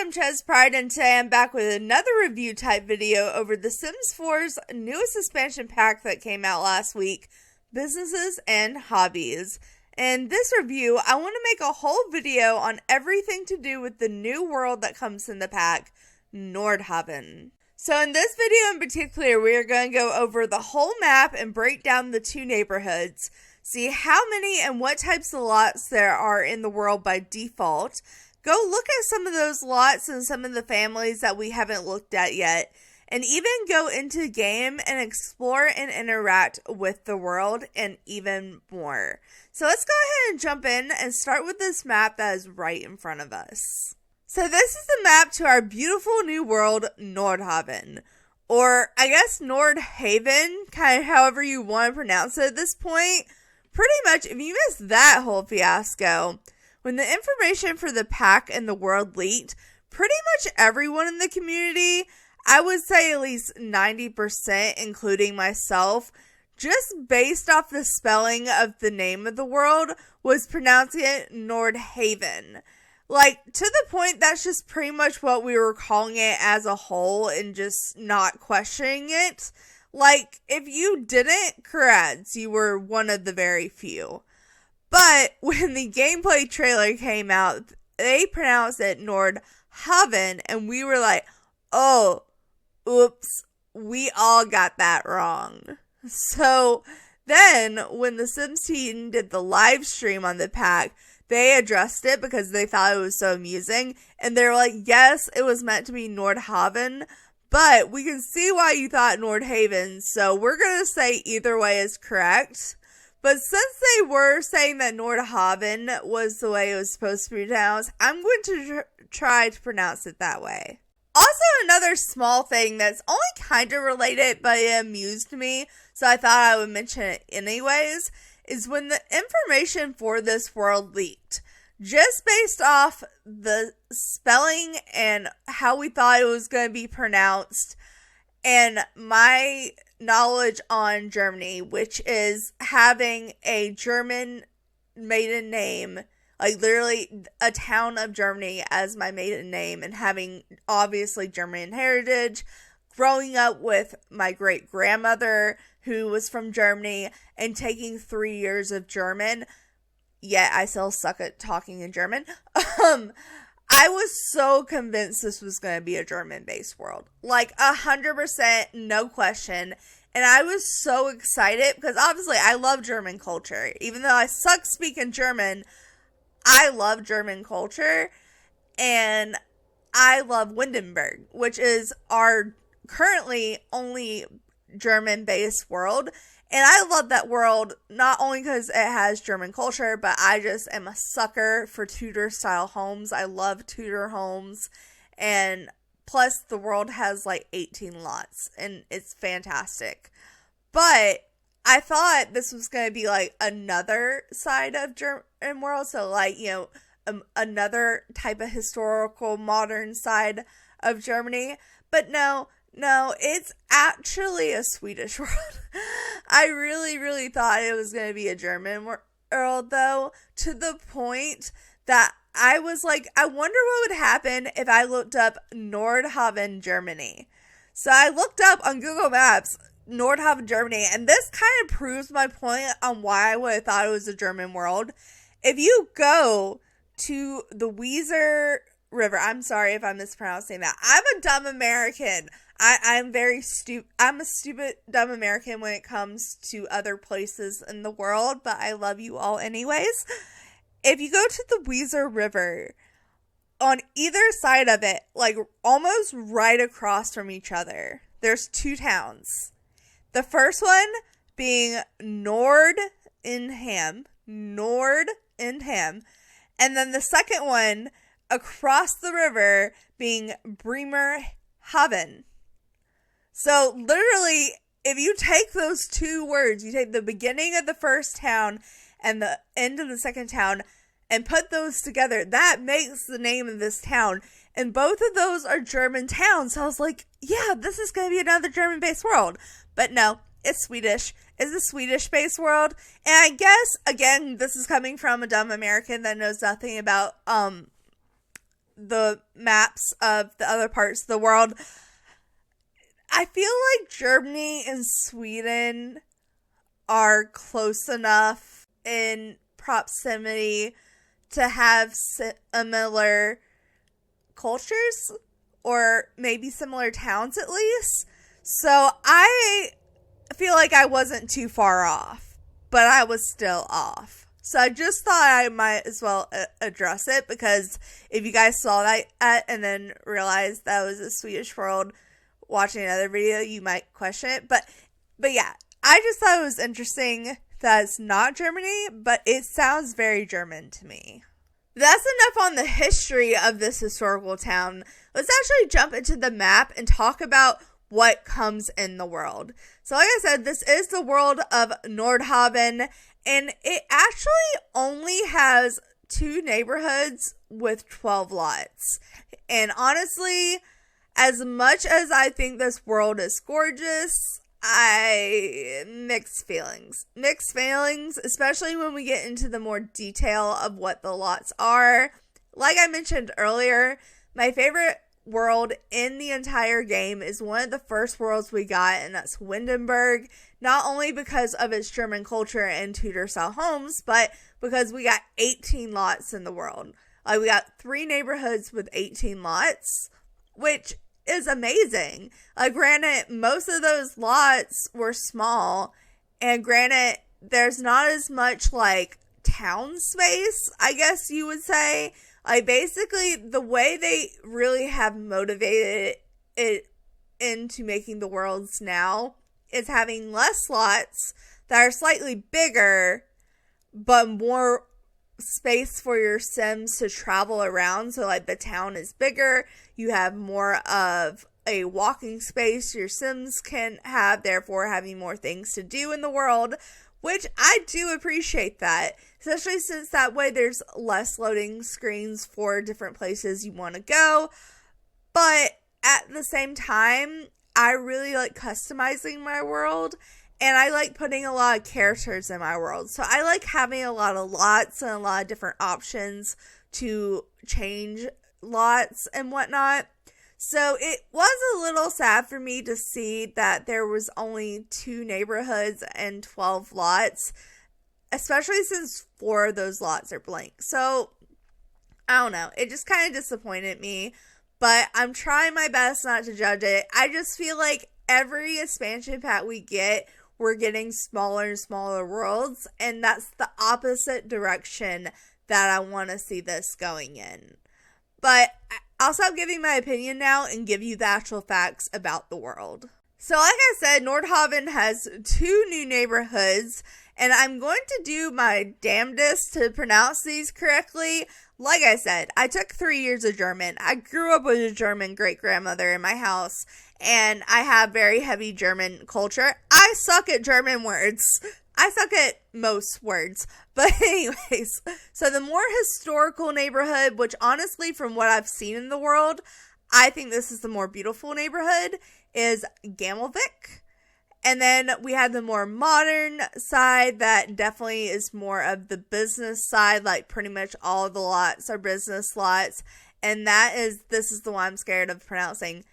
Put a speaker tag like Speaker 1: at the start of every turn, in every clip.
Speaker 1: I'm ChezPride, and today I'm back with another review type video over The Sims 4's newest expansion pack that came out last week, Businesses and Hobbies. In this review, I want to make a whole video on everything to do with the new world that comes in the pack, Nordhaven. So in this video in particular, we are going to go over the whole map and break down the two neighborhoods, see how many and what types of lots there are in the world by default, go look at some of those lots and some of the families that we haven't looked at yet, and even go into the game and explore and interact with the world and even more. So let's go ahead and jump in and start with this map that is right in front of us. So this is the map to our beautiful new world, Nordhaven. Or I guess Nordhaven, kind of however you want to pronounce it at this point. Pretty much, if you missed that whole fiasco, when the information for the pack and the world leaked, pretty much everyone in the community, I would say at least 90%, including myself, just based off the spelling of the name of the world, was pronouncing it Nordhaven. Like, to the point that's just pretty much what we were calling it as a whole and just not questioning it. Like, if you didn't, congrats, you were one of the very few. But when the gameplay trailer came out, they pronounced it Nordhaven, and we were like, oh, oops, we all got that wrong. So then when the Sims team did the live stream on the pack, they addressed it because they thought it was so amusing, and they were like, yes, it was meant to be Nordhaven, but we can see why you thought Nordhaven, so we're going to say either way is correct. But since they were saying that Nordhaven was the way it was supposed to be pronounced, I'm going to try to pronounce it that way. Also, another small thing that's only kind of related, but it amused me, so I thought I would mention it anyways, is when the information for this world leaked. Just based off the spelling and how we thought it was going to be pronounced, and my knowledge on Germany, which is having a German maiden name, like literally a town of Germany as my maiden name, and having obviously German heritage, growing up with my great grandmother who was from Germany and taking 3 years of German, yet I still suck at talking in German. I was so convinced this was going to be a German-based world. Like, 100%, no question. And I was so excited because, obviously, I love German culture. Even though I suck speaking German, I love German culture. And I love Windenburg, which is our currently only German-based world. And I love that world, not only because it has German culture, but I just am a sucker for Tudor-style homes. I love Tudor homes. And plus, the world has like 18 lots, and it's fantastic. But I thought this was going to be like another side of German world. So like, you know, another type of historical modern side of Germany. But no, it's actually a Swedish world. I really thought it was going to be a German world, though, to the point that I was like, I wonder what would happen if I looked up Nordhaven, Germany. So I looked up on Google Maps, Nordhaven, Germany, and this kind of proves my point on why I would have thought it was a German world. If you go to the Weser River, I'm sorry if I'm mispronouncing that. I'm a dumb American. I'm very stupid. I'm a stupid, dumb American when it comes to other places in the world, but I love you all anyways. If you go to the Weser River, on either side of it, like almost right across from each other, there's two towns. The first one being Nordhaven, and then the second one across the river being Bremerhaven. So literally, if you take those two words, you take the beginning of the first town and the end of the second town and put those together, that makes the name of this town. And both of those are German towns. So I was like, yeah, this is going to be another German-based world. But no, it's Swedish. It's a Swedish-based world. And I guess, again, this is coming from a dumb American that knows nothing about the maps of the other parts of the world, I feel like Germany and Sweden are close enough in proximity to have similar cultures, or maybe similar towns at least. So I feel like I wasn't too far off, but I was still off. So I just thought I might as well address it, because if you guys saw that and then realized that was a Swedish world watching another video, you might question it. But yeah, I just thought it was interesting that it's not Germany, but it sounds very German to me. That's enough on the history of this historical town. Let's actually jump into the map and talk about what comes in the world. So like I said, this is the world of Nordhaven, and it actually only has 2 neighborhoods with 12 lots. And honestly, as much as I think this world is gorgeous, mixed feelings, especially when we get into the more detail of what the lots are. Like I mentioned earlier, my favorite world in the entire game is one of the first worlds we got, and that's Windenburg. Not only because of its German culture and Tudor style homes, but because we got 18 lots in the world. Like, we got 3 neighborhoods with 18 lots, which is amazing. Granted, most of those lots were small, and granted, there's not as much town space, I guess you would say. Basically, the way they really have motivated it into making the worlds now is having less lots that are slightly bigger, but more space for your Sims to travel around. So the town is bigger, you have more of a walking space your Sims can have, therefore having more things to do in the world, which I do appreciate that, especially since that way there's less loading screens for different places you want to go. But at the same time, I really like customizing my world, and I like putting a lot of characters in my world. So I like having a lot of lots and a lot of different options to change lots and whatnot. So it was a little sad for me to see that there was only 2 neighborhoods and 12 lots, especially since 4 of those lots are blank. So I don't know. It just kind of disappointed me, but I'm trying my best not to judge it. I just feel like every expansion pack we get, we're getting smaller and smaller worlds, and that's the opposite direction that I want to see this going in. But I'll stop giving my opinion now and give you the actual facts about the world. So like I said, Nordhaven has 2 new neighborhoods, and I'm going to do my damnedest to pronounce these correctly. Like I said, I took 3 years of German. I grew up with a German great-grandmother in my house, and I have very heavy German culture. I suck at German words. I suck at most words. But anyways, so the more historical neighborhood, which honestly from what I've seen in the world, I think this is the more beautiful neighborhood, is Gammelvik. And then we have the more modern side that definitely is more of the business side. Pretty much all of the lots are business lots. And this is the one I'm scared of pronouncing.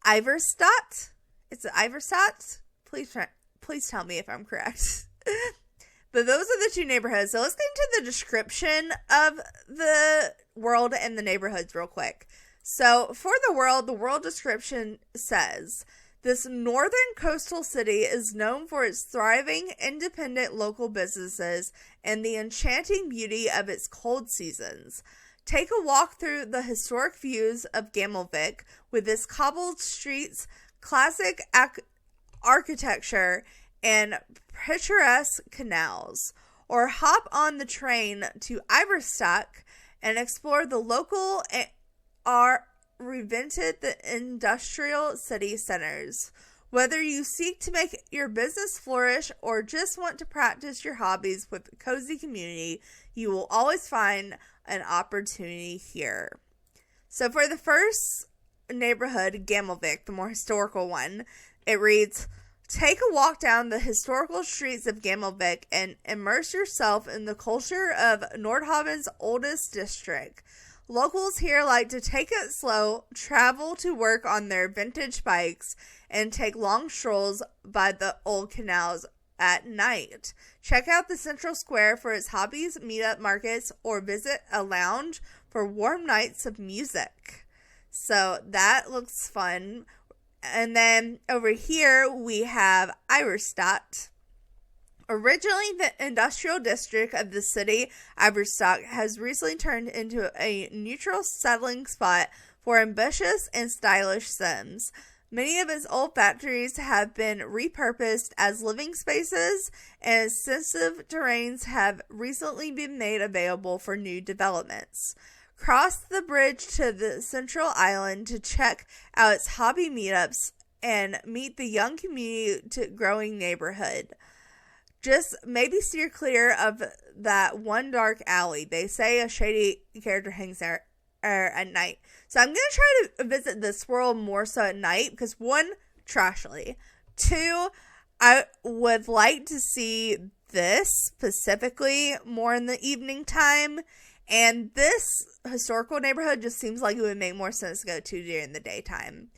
Speaker 1: Iverstadt? It's Iverstadt? Please tell me if I'm correct. But those are the 2 neighborhoods. So let's get into the description of the world and the neighborhoods real quick. So for the world description says, this northern coastal city is known for its thriving, independent local businesses and the enchanting beauty of its cold seasons. Take a walk through the historic views of Gammelvik with its cobbled streets, classic architecture, and picturesque canals, or hop on the train to Iverstadt and explore the local revented the industrial city centers. Whether you seek to make your business flourish or just want to practice your hobbies with a cozy community, you will always find an opportunity here. So for the first neighborhood, Gammelvik, the more historical one, it reads, take a walk down the historical streets of Gammelvik and immerse yourself in the culture of Nordhaven's oldest district. Locals here like to take it slow, travel to work on their vintage bikes, and take long strolls by the old canals at night. Check out the Central Square for its hobbies, meetup markets, or visit a lounge for warm nights of music. So that looks fun. And then over here we have Iverstadt. Originally the industrial district of the city, Iverstock has recently turned into a neutral settling spot for ambitious and stylish Sims. Many of its old factories have been repurposed as living spaces, and extensive terrains have recently been made available for new developments. Cross the bridge to the central island to check out its hobby meetups and meet the young community growing neighborhood. Just maybe steer clear of that one dark alley. They say a shady character hangs there at night. So I'm going to try to visit this world more so at night because 1, trashly. 2, I would like to see this specifically more in the evening time. And this historical neighborhood just seems like it would make more sense to go to during the daytime.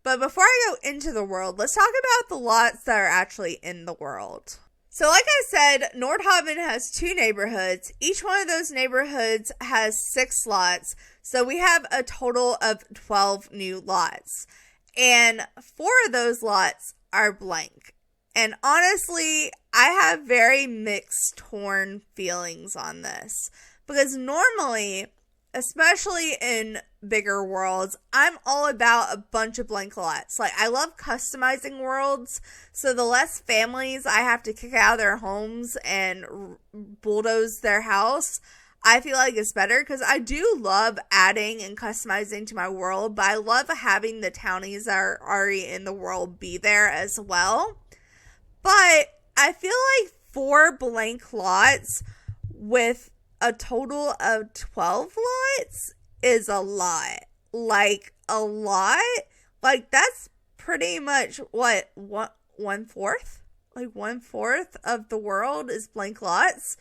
Speaker 1: But before I go into the world, let's talk about the lots that are actually in the world. So like I said, Nordhaven has 2 neighborhoods. Each one of those neighborhoods has 6 lots. So we have a total of 12 new lots. And 4 of those lots are blank. And honestly, I have very mixed, torn feelings on this. Because normally, especially in bigger worlds, I'm all about a bunch of blank lots. Like, I love customizing worlds, so the less families I have to kick out of their homes and bulldoze their house, I feel like it's better, because I do love adding and customizing to my world, but I love having the townies that are already in the world be there as well. But I feel like 4 blank lots with a total of 12 lots is a lot. Like, a lot? Like, that's pretty much, what, 1/4? Like, 1/4 of the world is blank lots.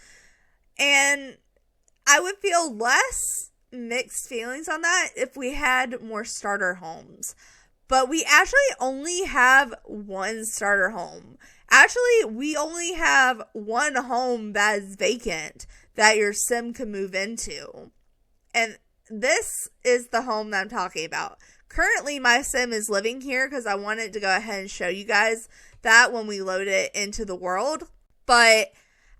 Speaker 1: And I would feel less mixed feelings on that if we had more starter homes. But we actually only have 1 starter home. Actually, we only have 1 home that is vacant that your sim can move into. And this is the home that I'm talking about. Currently, my sim is living here because I wanted to go ahead and show you guys that when we load it into the world. But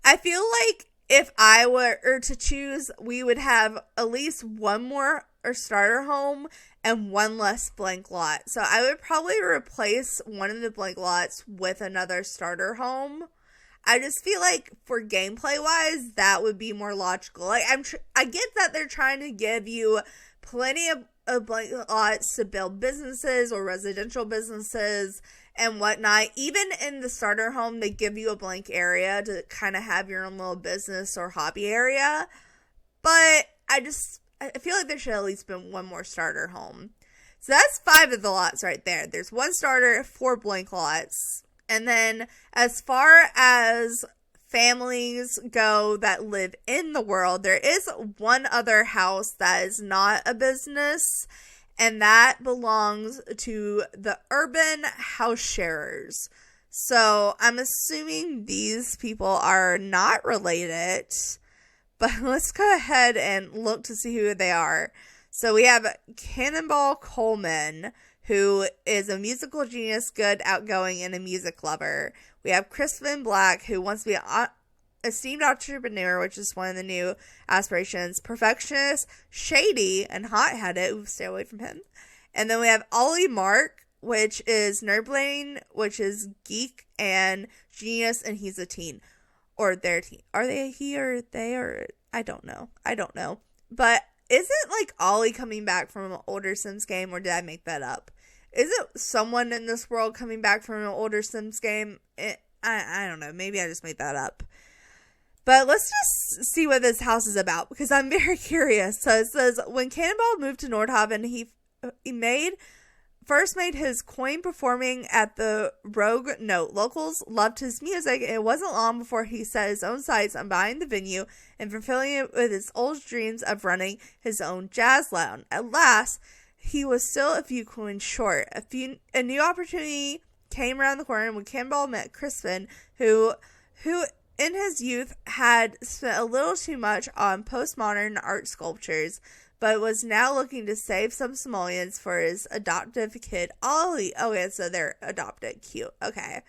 Speaker 1: I feel like if I were to choose, we would have at least 1 more starter home and 1 less blank lot. So I would probably replace one of the blank lots with another starter home. I just feel like for gameplay wise, that would be more logical. Like, I get that they're trying to give you plenty of blank lots to build businesses or residential businesses and whatnot. Even in the starter home, they give you a blank area to kind of have your own little business or hobby area. But I feel like there should at least been 1 more starter home. So that's 5 of the lots right there. There's 1 starter, 4 blank lots. And then as far as families go that live in the world, there is 1 other house that is not a business, and that belongs to the urban house sharers. So I'm assuming these people are not related, but let's go ahead and look to see who they are. So we have Cannonball Coleman, who is a musical genius, good, outgoing, and a music lover. We have Crispin Black, who wants to be an esteemed entrepreneur, which is one of the new aspirations. Perfectionist, shady, and hot-headed. Ooh, stay away from him. And then we have Ollie Mark, which is nerdbrain, which is geek and genius, and he's a teen. Or their teen. Are they he or they or... I don't know. But isn't, like, Ollie coming back from an older Sims game, or did I make that up? Isn't someone in this world coming back from an older Sims game? I don't know. Maybe I just made that up. But let's just see what this house is about, because I'm very curious. So it says, when Cannonball moved to Nordhaven, he made first made his coin performing at the Rogue Note. Locals loved his music, and it wasn't long before he set his own sights on buying the venue and fulfilling it with his old dreams of running his own jazz lounge. At last, he was still a few coins short. A new opportunity came around the corner when Campbell met Crispin, who in his youth had spent a little too much on postmodern art sculptures, but was now looking to save some simoleons for his adoptive kid, Ollie. Okay, so they're adopted. Cute. Okay.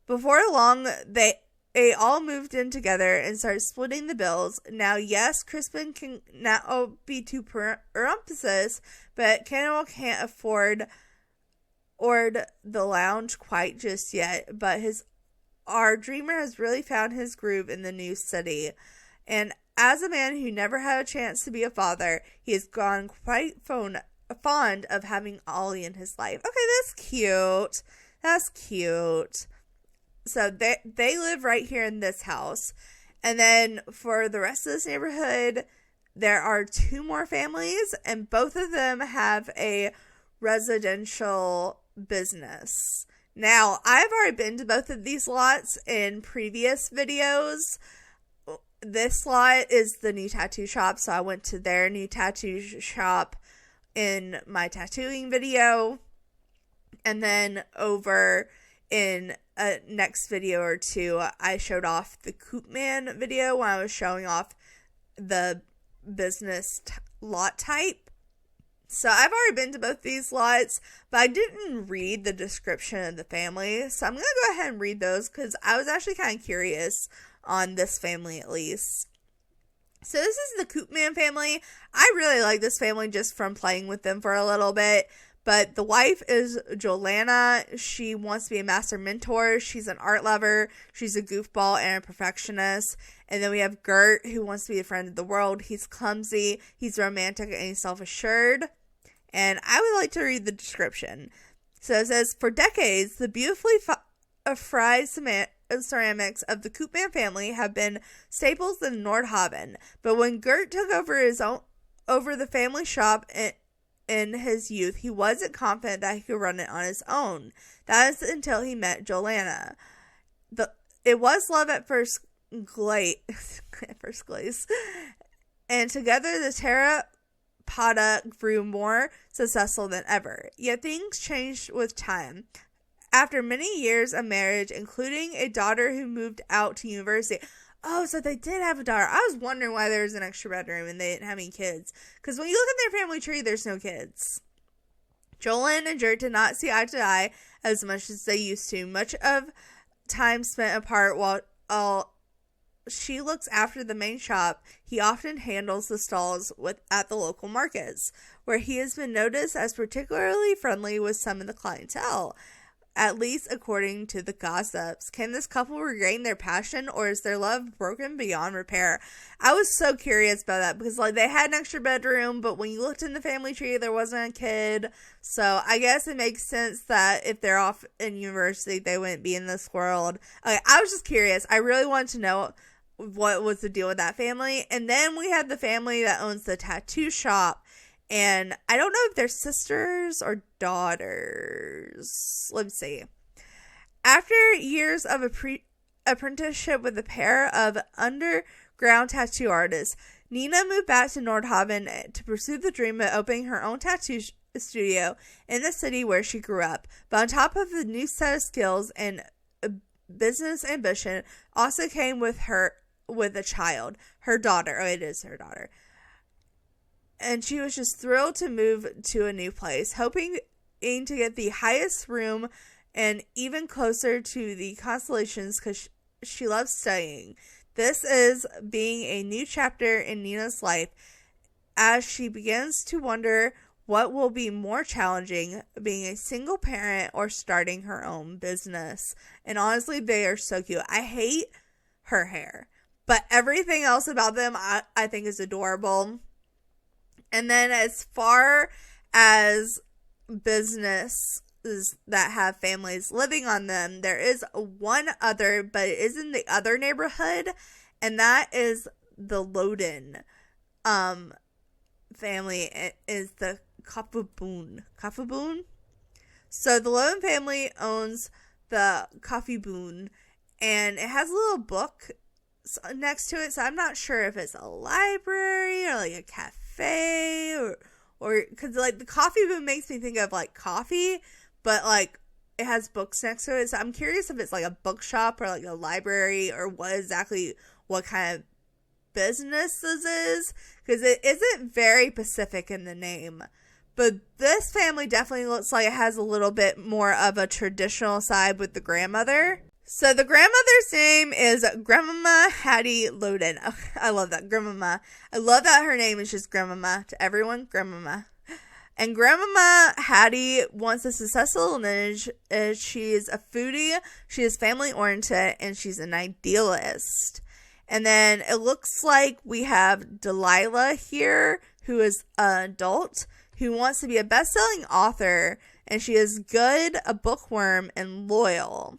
Speaker 1: Before long, they all moved in together and started splitting the bills. Now, yes, Crispin can not be too presumptuous, but Cannibal can't afford the lounge quite just yet. But our dreamer has really found his groove in the new city. And as a man who never had a chance to be a father, he has gone quite fond of having Ollie in his life. Okay, that's cute. That's cute. So they live right here in this house. And then for the rest of this neighborhood, there are 2 more families, and both of them have a residential business. Now, I've already been to both of these lots in previous videos. This lot is the new tattoo shop, so I went to their new tattoo shop in my tattooing video. And then over in a next video or 2, I showed off the Coopman video when I was showing off the business lot type. So I've already been to both these lots, but I didn't read the description of the family. So I'm going to go ahead and read those because I was actually kind of curious on this family at least. So this is the Coopman family. I really like this family just from playing with them for a little bit. But the wife is Jolana. She wants to be a master mentor. She's an art lover. She's a goofball and a perfectionist. And then we have Gert, who wants to be a friend of the world. He's clumsy, he's romantic, and he's self-assured. And I would like to read the description. So it says, for decades, the beautifully fried ceramics of the Koopman family have been staples in Nordhaven. But when Gert took over the family shop in his youth, he wasn't confident that he could run it on his own. That is until he met Jolana. It was love at first glaze. And together the terracotta grew more successful than ever. Yet things changed with time. After many years of marriage, including a daughter who moved out to university. Oh, so they did have a daughter. I was wondering why there was an extra bedroom and they didn't have any kids. Because when you look at their family tree, there's no kids. Jolene and Gert did not see eye to eye as much as they used to. Much of time spent apart while she looks after the main shop, he often handles the stalls at the local markets, where he has been noticed as particularly friendly with some of the clientele. At least according to the gossips. Can this couple regain their passion, or is their love broken beyond repair? I was so curious about that because they had an extra bedroom, but when you looked in the family tree, there wasn't a kid. So I guess it makes sense that if they're off in university, they wouldn't be in this world. Okay, I was just curious. I really wanted to know what was the deal with that family. And then we had the family that owns the tattoo shop. And I don't know if they're sisters or daughters. Let's see. After years of apprenticeship with a pair of underground tattoo artists, Nina moved back to Nordhaven to pursue the dream of opening her own tattoo studio in the city where she grew up. But on top of the new set of skills and business ambition, also came with a child, her daughter. Oh, it is her daughter. And she was just thrilled to move to a new place, hoping to get the highest room and even closer to the constellations because she loves studying. This is being a new chapter in Nina's life as she begins to wonder what will be more challenging, being a single parent or starting her own business. And honestly, they are so cute. I hate her hair, but everything else about them I think is adorable. And then as far as businesses that have families living on them, there is one other, but it is in the other neighborhood, and that is the Loden family. It is the Kafuboon. So the Loden family owns the Coffee Boon, and it has a little book next to it, so I'm not sure if it's a library or like a cafe or because like the Coffee Boon makes me think of like coffee, but like it has books next to it, so I'm curious if it's like a bookshop or like a library or what kind of business this is, because it isn't very specific in the name. But this family definitely looks like it has a little bit more of a traditional side with the grandmother. So the grandmother's name is Grandmama Hattie Loden. Oh, I love that, Grandmama. I love that her name is just Grandmama to everyone, Grandmama. And Grandmama Hattie wants a successful lineage. She's a foodie, she is family oriented, and she's an idealist. And then it looks like we have Delilah here, who is an adult, who wants to be a best-selling author, and she is good, a bookworm, and loyal.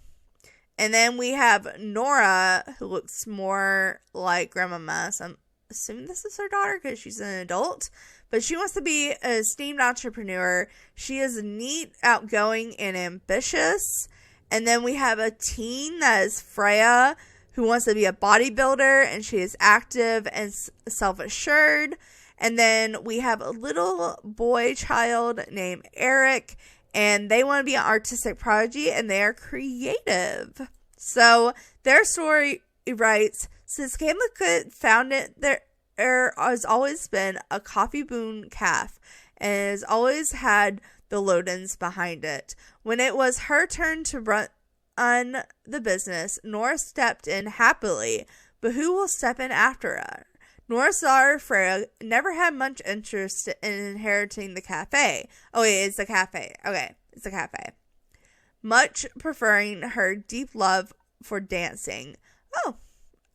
Speaker 1: And then we have Nora, who looks more like Grandmama, so I'm assuming this is her daughter because she's an adult, but she wants to be an esteemed entrepreneur. She is neat, outgoing, and ambitious. And then we have a teen that is Freya, who wants to be a bodybuilder, and she is active and self-assured. And then we have a little boy child named Eric, and they want to be an artistic prodigy, and they are creative. So their story writes, since Cambridge founded, there has always been a Coffee Boon calf, and it has always had the Lodens behind it. When it was her turn to run the business, Nora stepped in happily, but who will step in after her? Nora's daughter, Freya, never had much interest in inheriting the cafe. Oh, wait, it's a cafe. Okay, it's a cafe. Much preferring her deep love for dancing. Oh,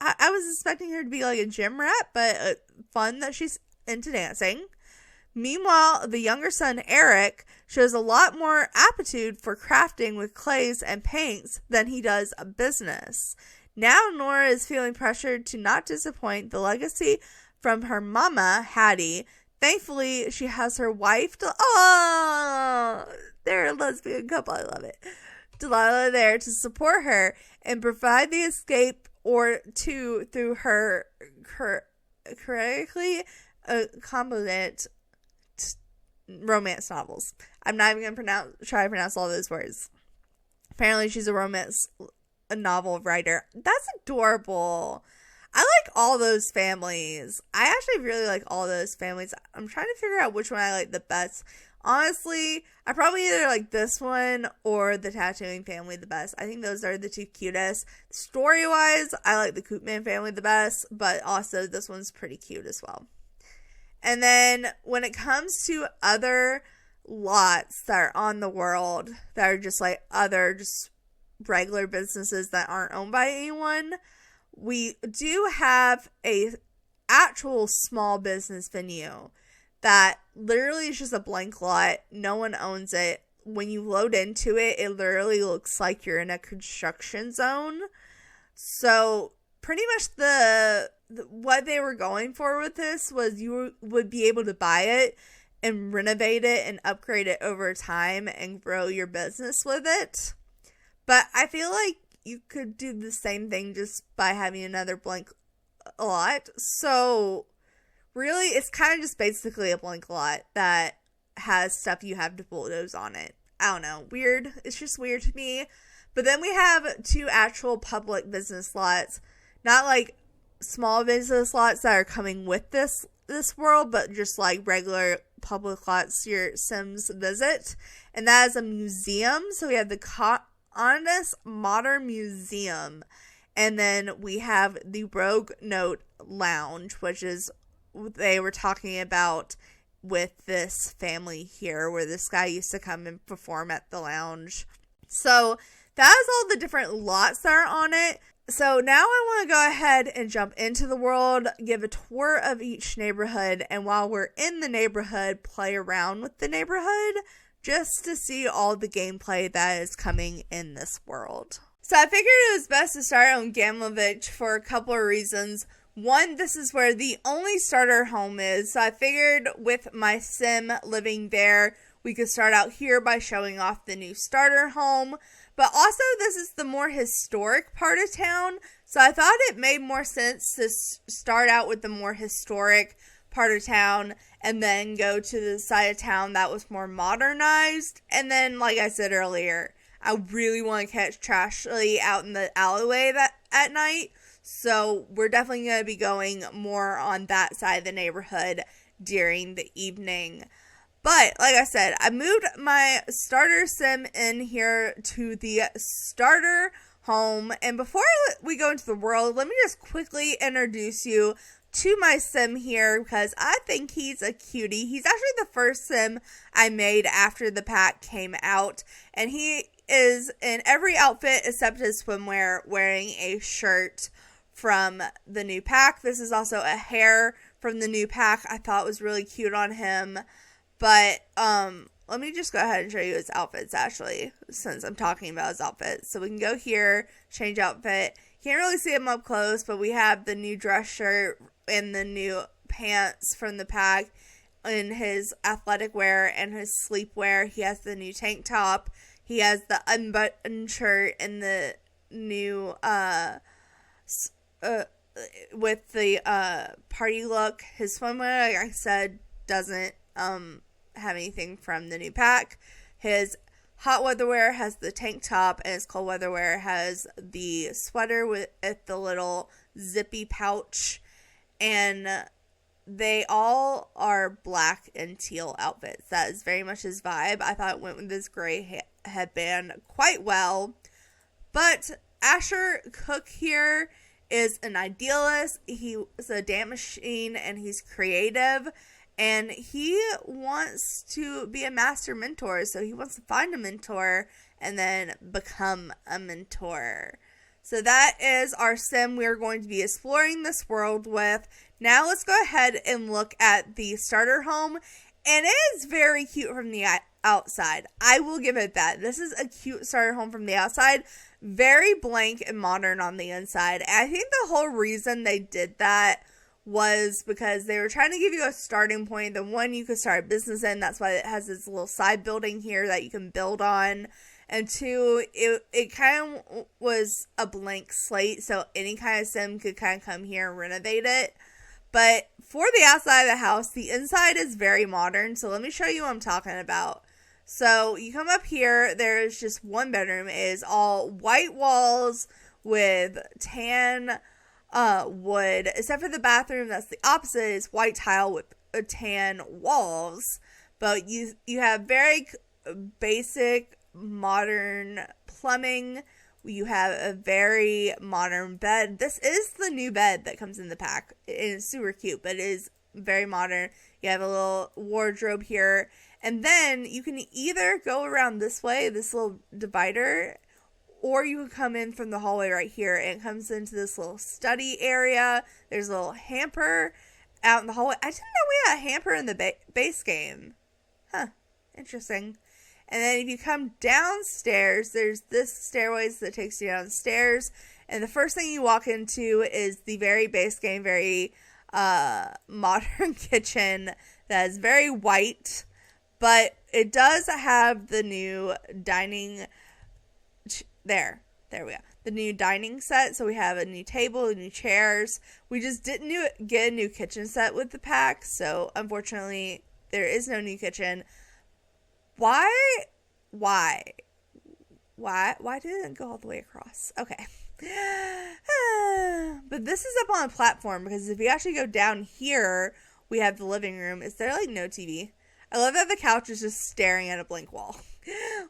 Speaker 1: I was expecting her to be like a gym rat, but fun that she's into dancing. Meanwhile, the younger son, Eric, shows a lot more aptitude for crafting with clays and paints than he does a business. Now Nora is feeling pressured to not disappoint the legacy from her mama, Hattie. Thankfully, she has her wife, they're a lesbian couple, I love it, Delilah, there to support her and provide the escape or two through her correctly competent romance novels. I'm not even going to try to pronounce all those words. Apparently, she's a romance novel writer. That's adorable. I like all those families. I actually really like all those families. I'm trying to figure out which one I like the best. Honestly, I probably either like this one or the tattooing family the best. I think those are the two cutest. Story-wise, I like the Koopman family the best, but also this one's pretty cute as well. And then when it comes to other lots that are on the world that are just like other just regular businesses that aren't owned by anyone, we do have a actual small business venue that literally is just a blank lot. No one owns it. When you load into it, it literally looks like you're in a construction zone. So pretty much what they were going for with this was you would be able to buy it and renovate it and upgrade it over time and grow your business with it. But I feel like you could do the same thing just by having another blank lot. So really, it's kind of just basically a blank lot that has stuff you have to bulldoze on it. I don't know. Weird. It's just weird to me. But then we have two actual public business lots. Not like small business lots that are coming with this world, but just like regular public lots your Sims visit. And that is a museum. So we have the Honest Modern Museum. And then we have the Rogue Note Lounge, which is they were talking about with this family here, where this guy used to come and perform at the lounge. So that is all the different lots that are on it. So now I want to go ahead and jump into the world, give a tour of each neighborhood, and while we're in the neighborhood, play around with the neighborhood just to see all the gameplay that is coming in this world. So I figured it was best to start on Gamlovich for a couple of reasons. One, this is where the only starter home is, so I figured with my sim living there, We could start out here by showing off the new starter home, but also this is the more historic part of town, so I thought it made more sense to start out with the more historic part of town and then go to the side of town that was more modernized. And then, like I said earlier, I really want to catch Trashley out in the alleyway at night, so we're definitely going to be going more on that side of the neighborhood during the evening. But, like I said, I moved my starter sim in here to the starter home. And before we go into the world, let me just quickly introduce you to my sim here, because I think he's a cutie. He's actually the first sim I made after the pack came out. And he is in every outfit except his swimwear, wearing a shirt from the new pack. This is also a hair from the new pack. I thought was really cute on him. But, let me just go ahead and show you his outfits, actually, since I'm talking about his outfits. So we can go here, change outfit. Can't really see him up close, but we have the new dress shirt and the new pants from the pack in his athletic wear and his sleepwear. He has the new tank top. He has the unbuttoned shirt and the new, with the, party look. His swimwear, like I said, doesn't, have anything from the new pack. His hot weather wear has the tank top, and his cold weather wear has the sweater with the little zippy pouch, and they all are black and teal outfits. That is very much his vibe. I thought it went with this gray headband quite well. But Asher Cook here is an idealist. He's a dance machine, and he's creative. And he wants to be a master mentor, so he wants to find a mentor and then become a mentor. So that is our sim we're going to be exploring this world with. Now let's go ahead and look at the starter home. And it is very cute from the outside. I will give it that. This is a cute starter home from the outside. Very blank and modern on the inside. And I think the whole reason they did that was because they were trying to give you a starting point, the one you could start a business in. That's why it has this little side building here that you can build on. And two, it kind of was a blank slate, so any kind of sim could kind of come here and renovate it. But for the outside of the house, the inside is very modern, so let me show you what I'm talking about. So you come up here, there's just one bedroom. It is all white walls with tan wood, except for the bathroom. That's the opposite. It's white tile with tan walls, but you have very basic modern plumbing. You have a very modern bed. This is the new bed that comes in the pack. It is super cute, but it is very modern. You have a little wardrobe here, and then you can either go around this way, this little divider, or you can come in from the hallway right here, and it comes into this little study area. There's a little hamper out in the hallway. I didn't know we had a hamper in the base game. Huh. Interesting. And then if you come downstairs, there's this stairways that takes you downstairs. And the first thing you walk into is the very base game, very modern kitchen that is very white. But it does have the new dining... There we go. The new dining set. So we have a new table, new chairs. We just didn't get a new kitchen set with the pack. So unfortunately, there is no new kitchen. Why didn't it go all the way across? Okay. But this is up on a platform, because if you actually go down here, we have the living room. Is there like no TV? I love that the couch is just staring at a blank wall.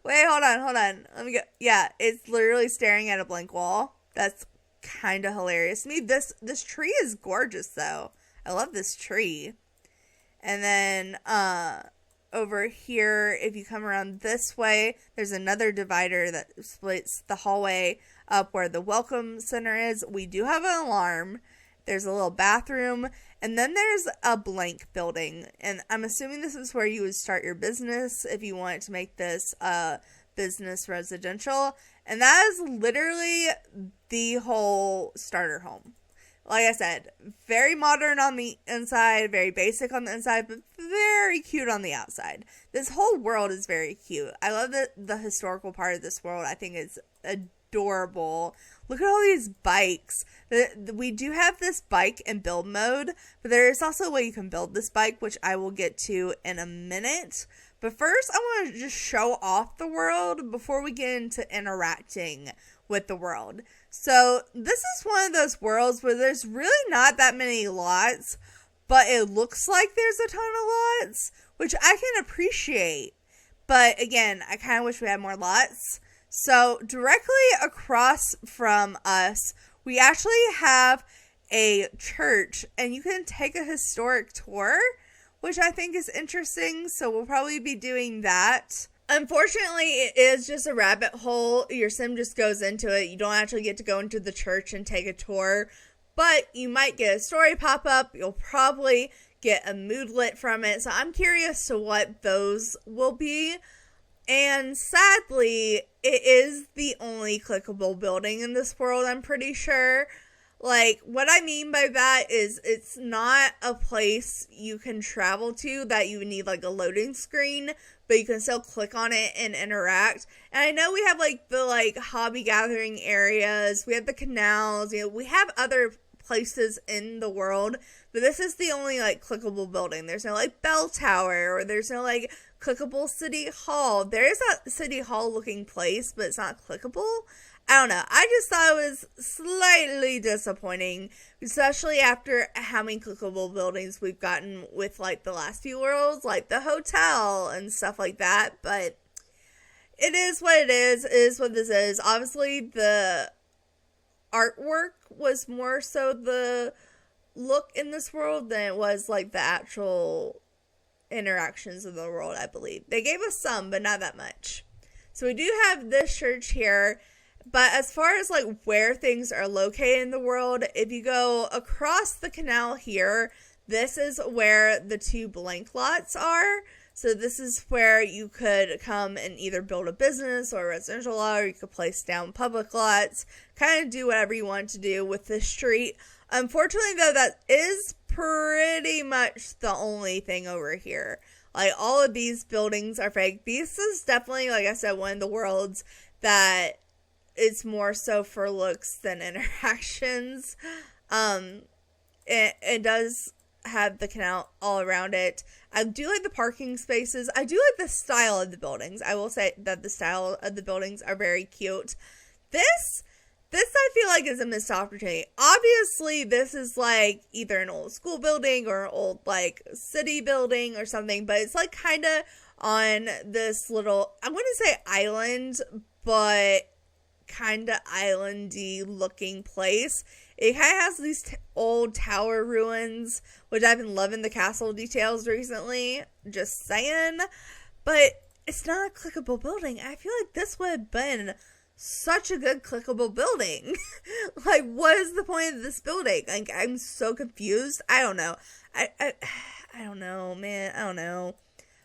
Speaker 1: Wait, hold on. Let me go. Yeah, it's literally staring at a blank wall. That's kind of hilarious to me. This tree is gorgeous, though. I love this tree. And then over here, if you come around this way, there's another divider that splits the hallway up where the welcome center is. We do have an alarm. There's a little bathroom. And then there's a blank building. And I'm assuming this is where you would start your business if you wanted to make this business residential. And that is literally the whole starter home. like I said, very modern on the inside, very basic on the inside, but very cute on the outside. This whole world is very cute. I love the historical part of this world. I think it's adorable. Look at all these bikes. We do have this bike in build mode, but there is also a way you can build this bike, which I will get to in a minute. But first, I want to just show off the world before we get into interacting with the world. So this is one of those worlds where there's really not that many lots, but it looks like there's a ton of lots, which I can appreciate. But again, I kind of wish we had more lots. So directly across from us, we actually have a church, and you can take a historic tour, which I think is interesting. So we'll probably be doing that. Unfortunately, it is just a rabbit hole. Your sim just goes into it. You don't actually get to go into the church and take a tour, but you might get a story pop up. You'll probably get a moodlet from it. So I'm curious to what those will be. And sadly, it is the only clickable building in this world, I'm pretty sure. Like, what I mean by that is it's not a place you can travel to that you would need, like, a loading screen, but you can still click on it and interact. And I know we have, like, the, like, hobby gathering areas, we have the canals, you know, we have other places in the world, but this is the only, like, clickable building. There's no, like, bell tower, or there's no, like, clickable city hall. There is a city hall looking place, but it's not clickable. I don't know. I just thought it was slightly disappointing, especially after how many clickable buildings we've gotten with, like, the last few worlds, like the hotel and stuff like that. But it is what it is. It is what this is. Obviously, the artwork was more so the look in this world than it was, like, the actual interactions of the world, I believe. They gave us some, but not that much. So we do have this church here. But as far as, like, where things are located in the world, if you go across the canal here, this is where the 2 blank lots are. So this is where you could come and either build a business or a residential lot, or you could place down public lots, kind of do whatever you want to do with this street. Unfortunately, though, that is pretty much the only thing over here. Like, all of these buildings are fake. This is definitely, like I said, one of the worlds that it's more so for looks than interactions. It does have the canal all around it. I do like the parking spaces. I do like the style of the buildings. I will say that the style of the buildings are very cute. This I feel like is a missed opportunity. Obviously, this is like either an old school building or an old, like, city building or something, but it's like kind of on this little, I wouldn't say island, but kind of islandy looking place. It kind of has these old tower ruins, which I've been loving the castle details recently, just saying. But it's not a clickable building. I feel like this would have been such a good clickable building. Like, what is the point of this building? Like, I'm so confused. I don't know. I don't know, man. I don't know.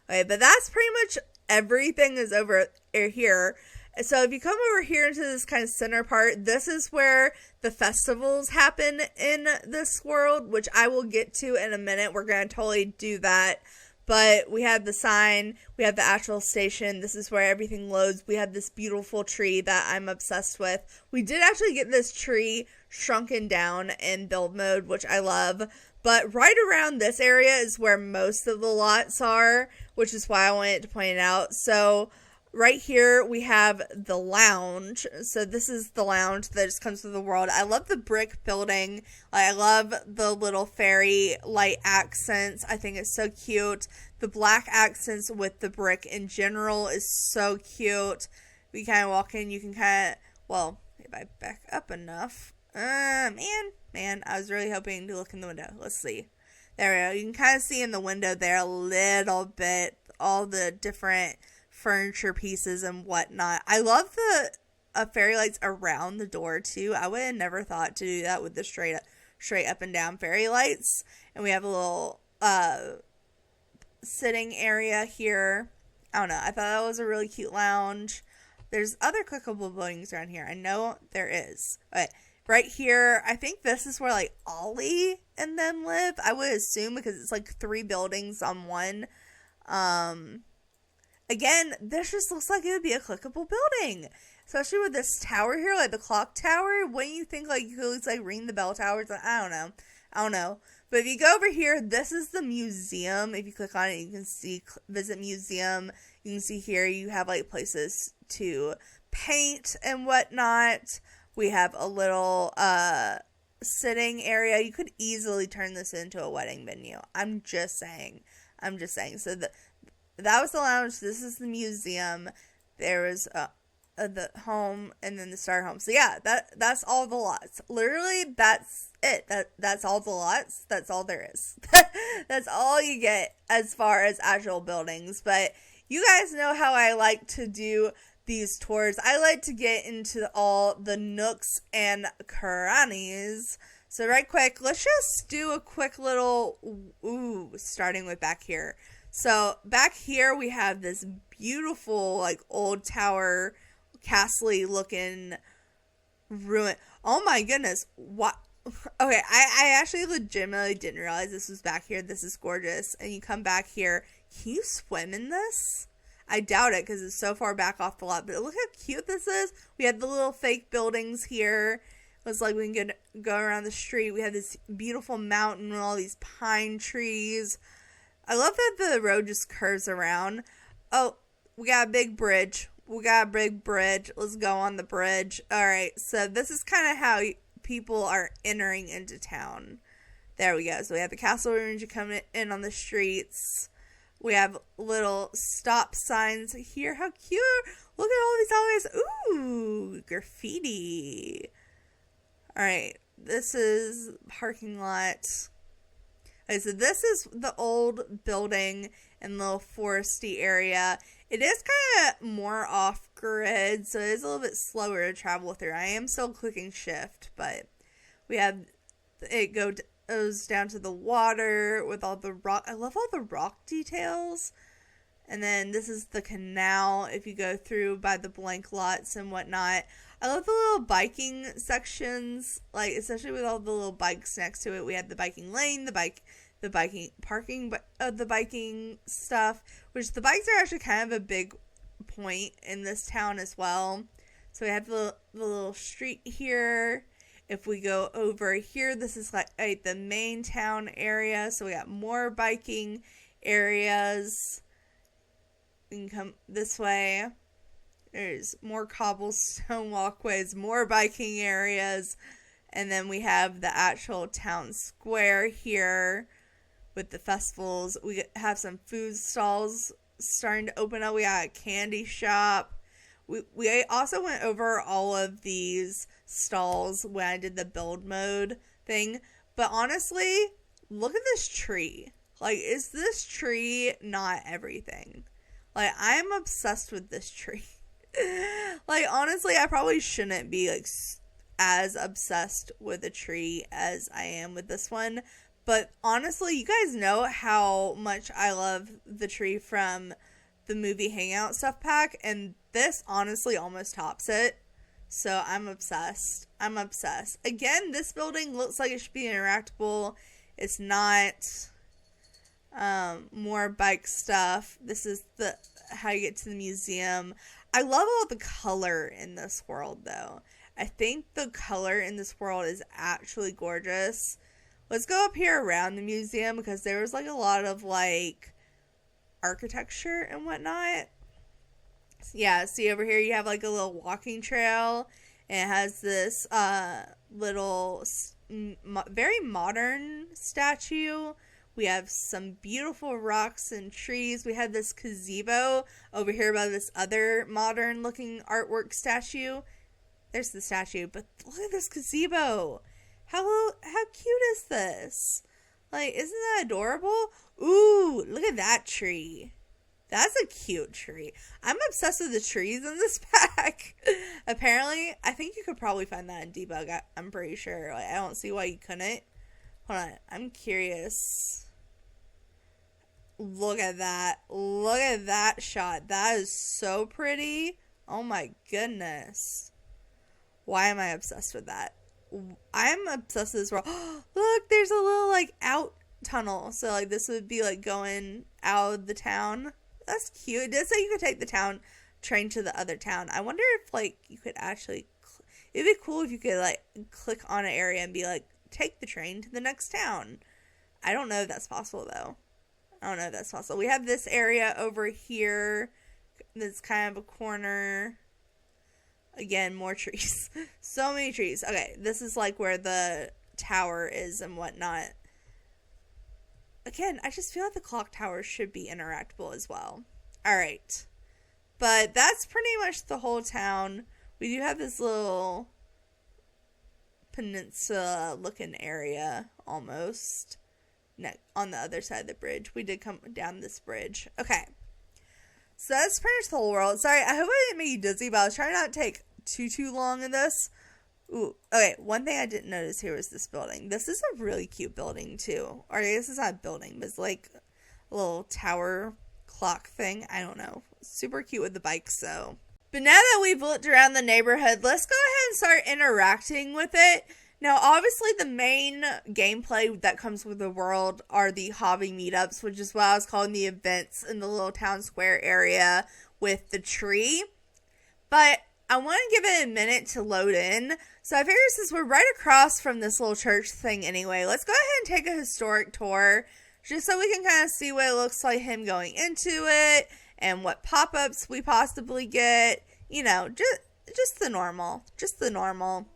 Speaker 1: Okay, but that's pretty much everything is over here. So if you come over here into this kind of center part, this is where the festivals happen in this world, which I will get to in a minute. We're going to totally do that. But we have the sign, we have the actual station, this is where everything loads. We have this beautiful tree that I'm obsessed with. We did actually get this tree shrunken down in build mode, which I love. But right around this area is where most of the lots are, which is why I wanted to point it out. So right here, we have the lounge. So this is the lounge that just comes with the world. I love the brick building. I love the little fairy light accents. I think it's so cute. The black accents with the brick in general is so cute. We kind of walk in, you can kind of, well, if I back up enough. Man, I was really hoping to look in the window. Let's see. There we go. You can kind of see in the window there a little bit, all the different furniture pieces and whatnot. I love the fairy lights around the door too. I would have never thought to do that with the straight up and down fairy lights. And we have a little sitting area here. I don't know. I thought that was a really cute lounge. There's other clickable buildings around here. I know there is. Okay. right here, I think this is where like Ollie and them live. I would assume, because it's like 3 buildings on one. Again, this just looks like it would be a clickable building. Especially with this tower here, like the clock tower. Wouldn't you think like you could at least like ring the bell towers? I don't know. But if you go over here, this is the museum. If you click on it, you can see visit museum. You can see here you have like places to paint and whatnot. We have a little sitting area. You could easily turn this into a wedding venue. I'm just saying. So that was the lounge. This is the museum. There was the home and then the starter home. So yeah, that's all the lots. Literally, that's it. That's all the lots. That's all there is. That's all you get as far as actual buildings. But you guys know how I like to do these tours. I like to get into all the nooks and crannies. So right quick, let's just do a quick little starting with back here. So back here we have this beautiful like old tower, castle-y looking ruin. Oh my goodness. What? Okay, I actually legitimately didn't realize this was back here. This is gorgeous. And you come back here. Can you swim in this? I doubt it because it's so far back off the lot. But look how cute this is. We had the little fake buildings here. It's like we can go around the street. We have this beautiful mountain with all these pine trees. I love that the road just curves around. Oh, we got a big bridge. Let's go on the bridge. Alright, so this is kind of how people are entering into town. There we go. So we have the castle ruins. You come in on the streets. We have little stop signs here. How cute. Look at all these always. Ooh, graffiti. Alright, this is parking lot. Okay, so this is the old building and little foresty area. It is kind of more off-grid, so it is a little bit slower to travel through. I am still clicking shift, but we have it goes down to the water with all the rock. I love all the rock details. And then this is the canal if you go through by the blank lots and whatnot. I love the little biking sections, like especially with all the little bikes next to it. We have the biking lane, the biking parking, the biking stuff, which the bikes are actually kind of a big point in this town as well. So we have the little street here. If we go over here, this is like the main town area. So we got more biking areas. We can come this way. There's more cobblestone walkways, more biking areas. And then we have the actual town square here with the festivals. We have some food stalls starting to open up. We got a candy shop. We also went over all of these stalls when I did the build mode thing. But honestly, look at this tree. Like, is this tree not everything? Like, I'm obsessed with this tree. Like, honestly, I probably shouldn't be, like, as obsessed with a tree as I am with this one. But honestly, you guys know how much I love the tree from the movie Hangout stuff pack. And this, honestly, almost tops it. So, I'm obsessed. Again, this building looks like it should be interactable. It's not. More bike stuff. This is how you get to the museum. I love all the color in this world, though. I think the color in this world is actually gorgeous. Let's go up here around the museum because there was like a lot of like architecture and whatnot. Yeah, see over here you have like a little walking trail, and it has this little very modern statue. We have some beautiful rocks and trees. We have this gazebo over here by this other modern looking artwork statue. There's the statue, but look at this gazebo. How cute is this? Like, isn't that adorable? Ooh, look at that tree. That's a cute tree. I'm obsessed with the trees in this pack. Apparently, I think you could probably find that in debug. I'm pretty sure. Like, I don't see why you couldn't. Hold on. I'm curious. Look at that. Look at that shot. That is so pretty. Oh my goodness. Why am I obsessed with that? I'm obsessed with this world. Look, there's a little, like, out tunnel. So, like, this would be, like, going out of the town. That's cute. It did say you could take the train to the other town. I wonder if, like, you could actually, it'd be cool if you could, like, click on an area and be like, take the train to the next town. I don't know if that's possible, though. I don't know if that's possible. We have this area over here that's kind of a corner. Again, more trees. So many trees. Okay, this is, like, where the tower is and whatnot. Again, I just feel like the clock tower should be interactable as well. Alright. But that's pretty much the whole town. We do have this little peninsula-looking area, almost, on the other side of the bridge. We did come down this bridge. Okay. So that's pretty much the whole world. Sorry, I hope I didn't make you dizzy, but I was trying not to take too long in this. Ooh, okay, one thing I didn't notice here was this building. This is a really cute building, too. Or I guess it's not a building, but it's like a little tower clock thing. I don't know. Super cute with the bikes, so. But now that we've looked around the neighborhood, let's go ahead and start interacting with it. Now, obviously, the main gameplay that comes with the world are the hobby meetups, which is what I was calling the events in the little town square area with the tree. But I want to give it a minute to load in. So I figured since we're right across from this little church thing anyway, let's go ahead and take a historic tour just so we can kind of see what it looks like him going into it and what pop-ups we possibly get. You know, just the normal. Just the normal.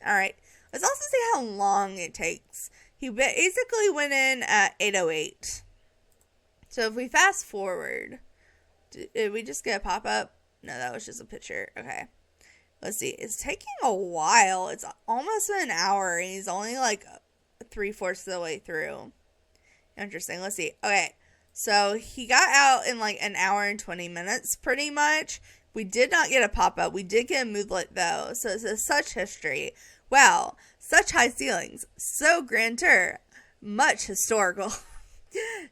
Speaker 1: Alright. Let's also see how long it takes. He basically went in at 8:08. So if we fast forward, did we just get a pop-up? No, that was just a picture. Okay. Let's see. It's taking a while. It's almost an hour, and he's only like 3/4 of the way through. Interesting. Let's see. Okay. So he got out in like an hour and 20 minutes, pretty much. We did not get a pop-up. We did get a moodlet, though. So it says such history. Wow. Such high ceilings. So grandeur. Much historical.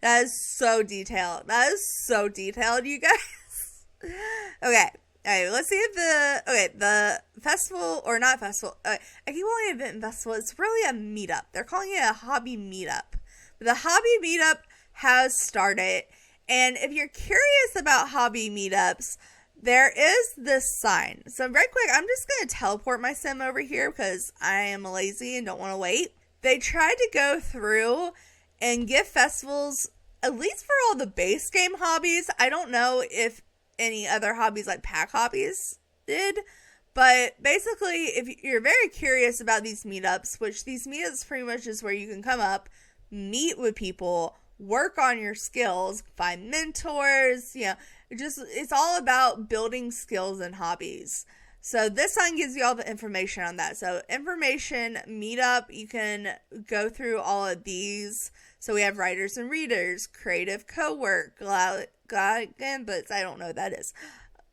Speaker 1: That is so detailed. That is so detailed, you guys. Okay. Alright, let's see if the festival, or not festival, I keep calling it event and festival, it's really a meetup. They're calling it a hobby meetup. But the hobby meetup has started, and if you're curious about hobby meetups, there is this sign. So right quick, I'm just going to teleport my sim over here because I am lazy and don't want to wait. They tried to go through and give festivals, at least for all the base game hobbies. I don't know if any other hobbies like pack hobbies did, but basically if you're very curious about these meetups, which these meetups pretty much is where you can come up, meet with people, work on your skills, find mentors, you know, it's all about building skills and hobbies. So this sign gives you all the information on that. So information, meetup, you can go through all of these. So we have writers and readers, creative co-work, gambits, I don't know what that is,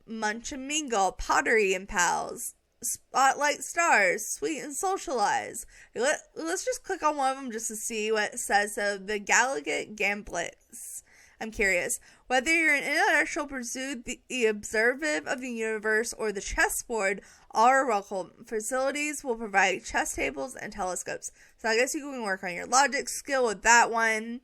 Speaker 1: munch and mingle, pottery and pals, spotlight stars, sweet and socialize. Let's just click on one of them just to see what it says. So the Gallagher Gamblets. I'm curious. Whether you're an intellectual pursuit, the observative of the universe, or the chessboard, all are welcome. Facilities will provide chess tables and telescopes. So I guess you can work on your logic skill with that one.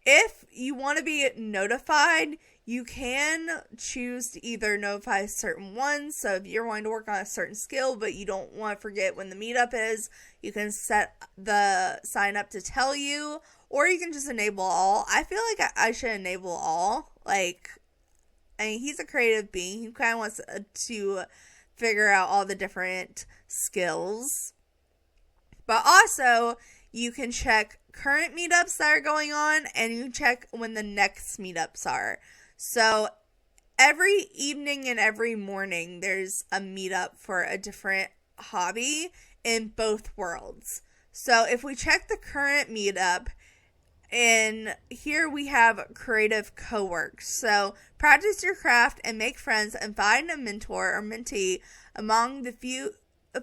Speaker 1: If you want to be notified, you can choose to either notify certain ones. So if you're wanting to work on a certain skill, but you don't want to forget when the meetup is, you can set the sign up to tell you, or you can just enable all. I feel like I should enable all. Like, I mean, he's a creative being. He kind of wants to figure out all the different skills. But also, you can check current meetups that are going on, and you can check when the next meetups are. So every evening and every morning, there's a meetup for a different hobby in both worlds. So if we check the current meetup, and here we have creative co-work. So practice your craft and make friends and find a mentor or mentee among the few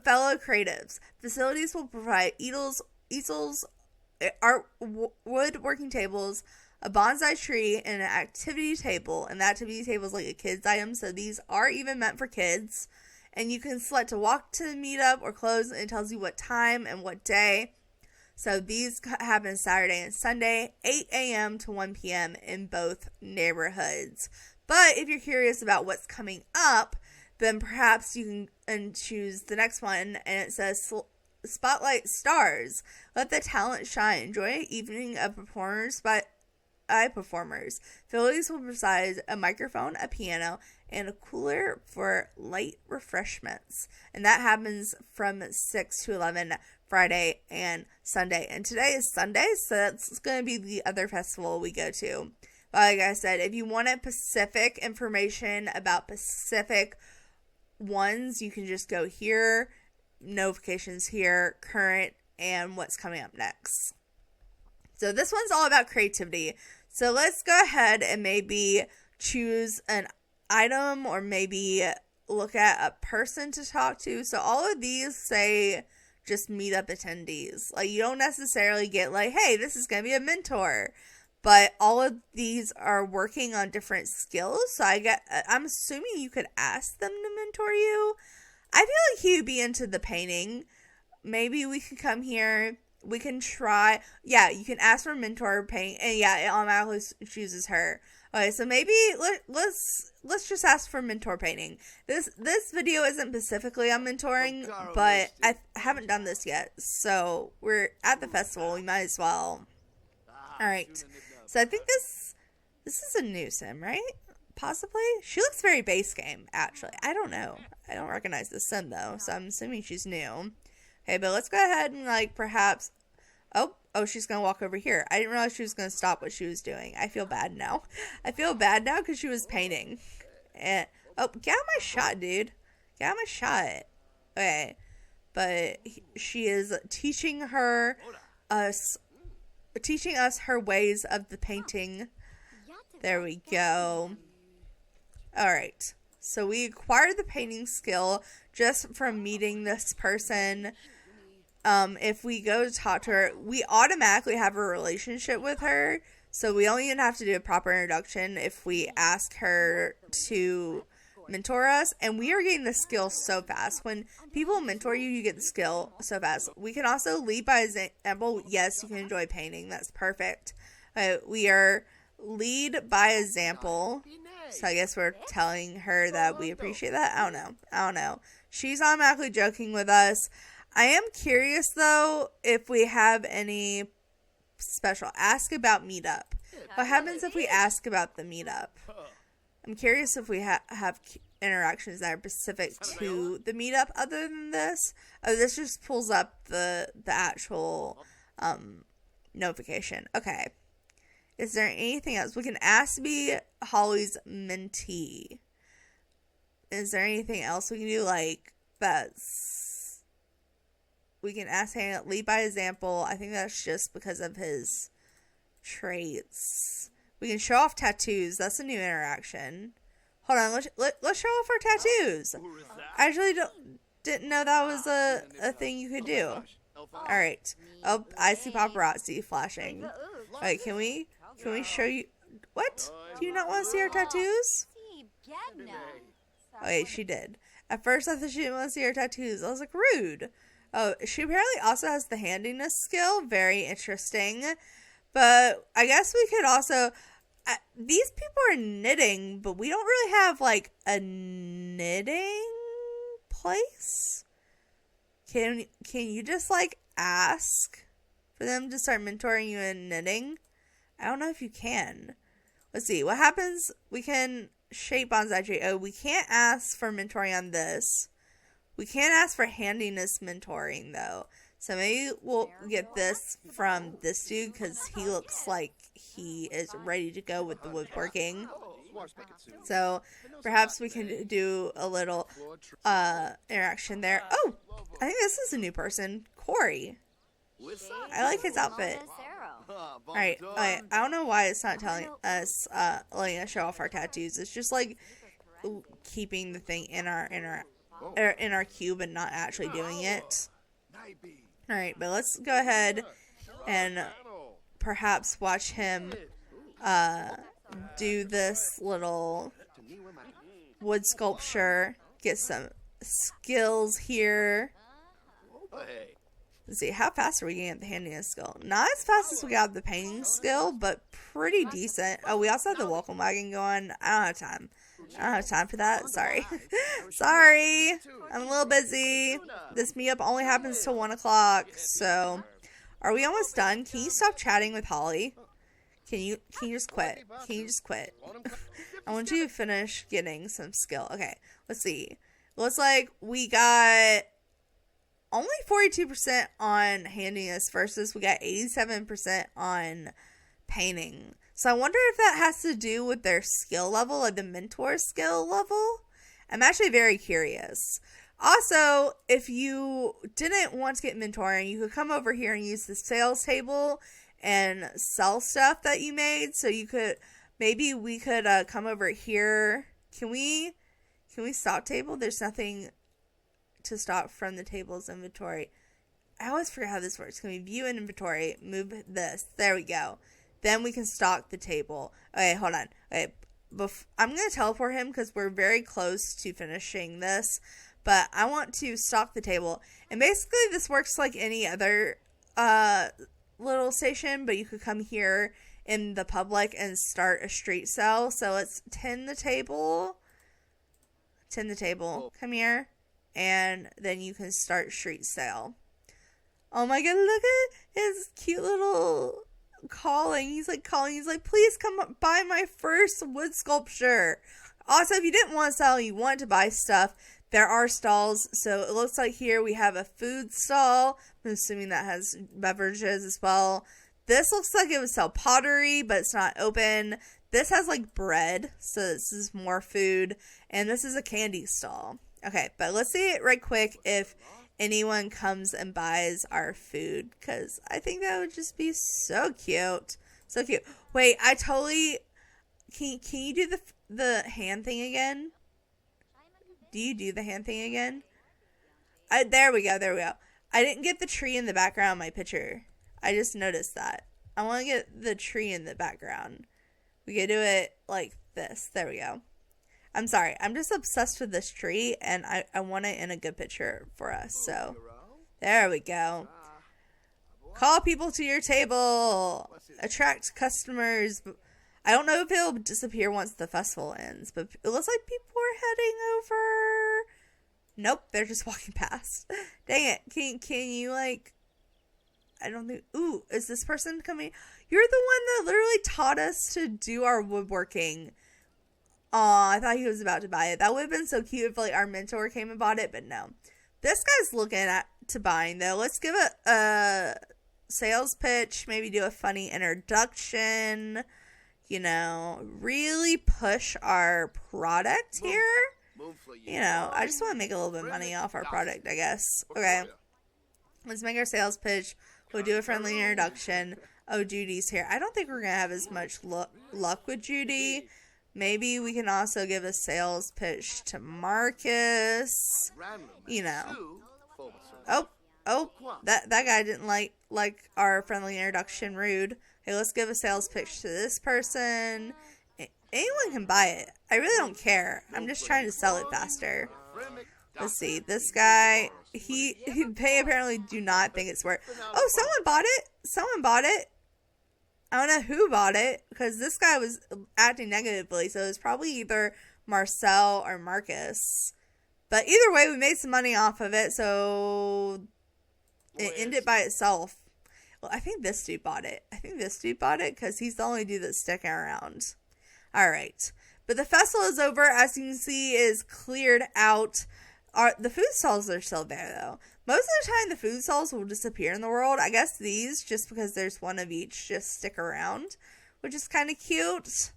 Speaker 1: fellow creatives. Facilities will provide easels, art, woodworking tables, a bonsai tree, and an activity table. And the activity table is like a kid's item, so these are even meant for kids. and you can select to walk to the meetup or close, and it tells you what time and what day. So these happen Saturday and Sunday, 8 a.m. to 1 p.m. in both neighborhoods. But if you're curious about what's coming up, then perhaps you can choose the next one, and it says Spotlight Stars. Let the talent shine. Enjoy an evening of performers by performers. Phillies will provide a microphone, a piano, and a cooler for light refreshments. And that happens from 6 to 11 Friday and Sunday. And today is Sunday, so that's going to be the other festival we go to. But like I said, if you wanted specific information about Pacific ones, you can just go here, notifications here, current, and what's coming up next. So this one's all about creativity. So let's go ahead and maybe choose an item or maybe look at a person to talk to. So all of these say just meetup attendees. Like, you don't necessarily get like, hey, this is going to be a mentor. But all of these are working on different skills. So I'm assuming you could ask them to mentor you. I feel like he would be into the painting. Maybe we could come here. We can try. Yeah, you can ask for mentor paint, and yeah, it automatically chooses her. Okay, so maybe let's just ask for mentor painting. This video isn't specifically on mentoring, but I haven't done this yet. So we're at the festival. We might as well. All right. So I think this is a new sim, right? Possibly. She looks very base game, actually. I don't know. I don't recognize the sim though, so I'm assuming she's new. Okay, but let's go ahead and like perhaps. Oh, she's gonna walk over here. I didn't realize she was gonna stop what she was doing. I feel bad now. I feel bad now because she was painting. And get out my shot, dude. Get out my shot. Okay, but she is teaching us her ways of the painting. There we go. All right. So we acquired the painting skill just from meeting this person. If we go to talk to her, we automatically have a relationship with her. So we don't even have to do a proper introduction if we ask her to mentor us. And we are getting the skill so fast. When people mentor you, you get the skill so fast. We can also lead by example. Yes, you can enjoy painting. That's perfect. We are lead by example. So I guess we're telling her that we appreciate that. I don't know. She's automatically joking with us. I am curious, though, if we have any special ask about meetup. What happens if we ask about the meetup? I'm curious if we have interactions that are specific to the meetup other than this. Oh, this just pulls up the actual notification. Okay. Is there anything else? We can ask to be Holly's mentee. Is there anything else we can do? Like, we can ask him lead by example. I think that's just because of his traits. We can show off tattoos. That's a new interaction. Hold on. Let's show off our tattoos. I actually didn't know that was a thing you could do. All right. Oh, I see paparazzi flashing. All right, can we show you? What? Do you not want to see our tattoos? Okay, she did. At first, I thought she didn't want to see our tattoos. I was like, rude. Oh, she apparently also has the handiness skill. Very interesting. But I guess we could also... these people are knitting, but we don't really have, like, a knitting place. Can you just, like, ask for them to start mentoring you in knitting? I don't know if you can. Let's see. What happens? We can shape bonsai tree. Oh, we can't ask for mentoring on this. We can't ask for handiness mentoring, though. So maybe we'll get this from this dude because he looks like he is ready to go with the woodworking. So perhaps we can do a little interaction there. Oh, I think this is a new person. Corey. I like his outfit. Alright, I don't know why it's not telling us, letting us show off our tattoos. It's just like keeping the thing in our cube and not actually doing it. Alright, but let's go ahead and perhaps watch him do this little wood sculpture. Get some skills here. Let's see, how fast are we getting at the handiness skill? Not as fast as we got the painting skill, but pretty decent. Oh, we also have the welcome wagon going. I don't have time. I don't have time for that. Sorry. Sorry. I'm a little busy. This meetup only happens till 1 o'clock. So, are we almost done? Can you stop chatting with Holly? Can you just quit? Can you just quit? I want you to finish getting some skill. Okay, let's see. Looks like we got only 42% on handiness versus we got 87% on painting. So I wonder if that has to do with their skill level, like the mentor skill level. I'm actually very curious. Also, if you didn't want to get mentoring, you could come over here and use the sales table and sell stuff that you made. So you could, maybe we could come over here. Can we stop table? There's nothing to stop from the table's inventory. I always forget how this works. Can we view an inventory? Move this. There we go. Then we can stock the table. Okay, hold on. Okay, I'm going to teleport him because we're very close to finishing this. But I want to stock the table. And basically this works like any other little station. But you could come here in the public and start a street sale. So let's tend the table. Tend the table. Come here. And then you can start street sale. Oh my god, look at his cute little calling. He's like calling. He's like, please come buy my first wood sculpture. Also, if you didn't want to sell, you want to buy stuff, there are stalls. So it looks like here we have a food stall. I'm assuming that has beverages as well. This looks like it would sell pottery, but it's not open. This has like bread. So this is more food. And this is a candy stall. Okay, but let's see it right quick if anyone comes and buys our food, because I think that would just be so cute. So cute. Wait, I totally... Can you do the hand thing again? Do you do the hand thing again? There we go. I didn't get the tree in the background of my picture. I just noticed that. I want to get the tree in the background. We can do it like this. There we go. I'm sorry. I'm just obsessed with this tree, and I want it in a good picture for us. So, there we go. Call people to your table. Attract customers. I don't know if it'll disappear once the festival ends, but it looks like people are heading over. Nope, they're just walking past. Dang it. Can you, like... I don't think... Ooh, is this person coming? You're the one that literally taught us to do our woodworking. Aw, I thought he was about to buy it. That would have been so cute if, like, our mentor came and bought it, but no. This guy's looking to buying, though. Let's give it a sales pitch. Maybe do a funny introduction. You know, really push our product here. You know, I just want to make a little bit of money off our product, I guess. Okay. Let's make our sales pitch. We'll do a friendly introduction. Oh, Judy's here. I don't think we're going to have as much luck with Judy. Maybe we can also give a sales pitch to Marcus. You know. Oh, that guy didn't like our friendly introduction. Rude. Okay, let's give a sales pitch to this person. Anyone can buy it. I really don't care. I'm just trying to sell it faster. Let's see. This guy, they apparently do not think it's worth. Oh, someone bought it. Someone bought it. I don't know who bought it, because this guy was acting negatively, so it was probably either Marcel or Marcus. But either way, we made some money off of it, so it ended by itself. Well, I think this dude bought it. Because he's the only dude that's sticking around. Alright. But the festival is over. As you can see, is cleared out. The food stalls are still there, though. Most of the time, the food stalls will disappear in the world. I guess these, just because there's one of each, just stick around, which is kind of cute.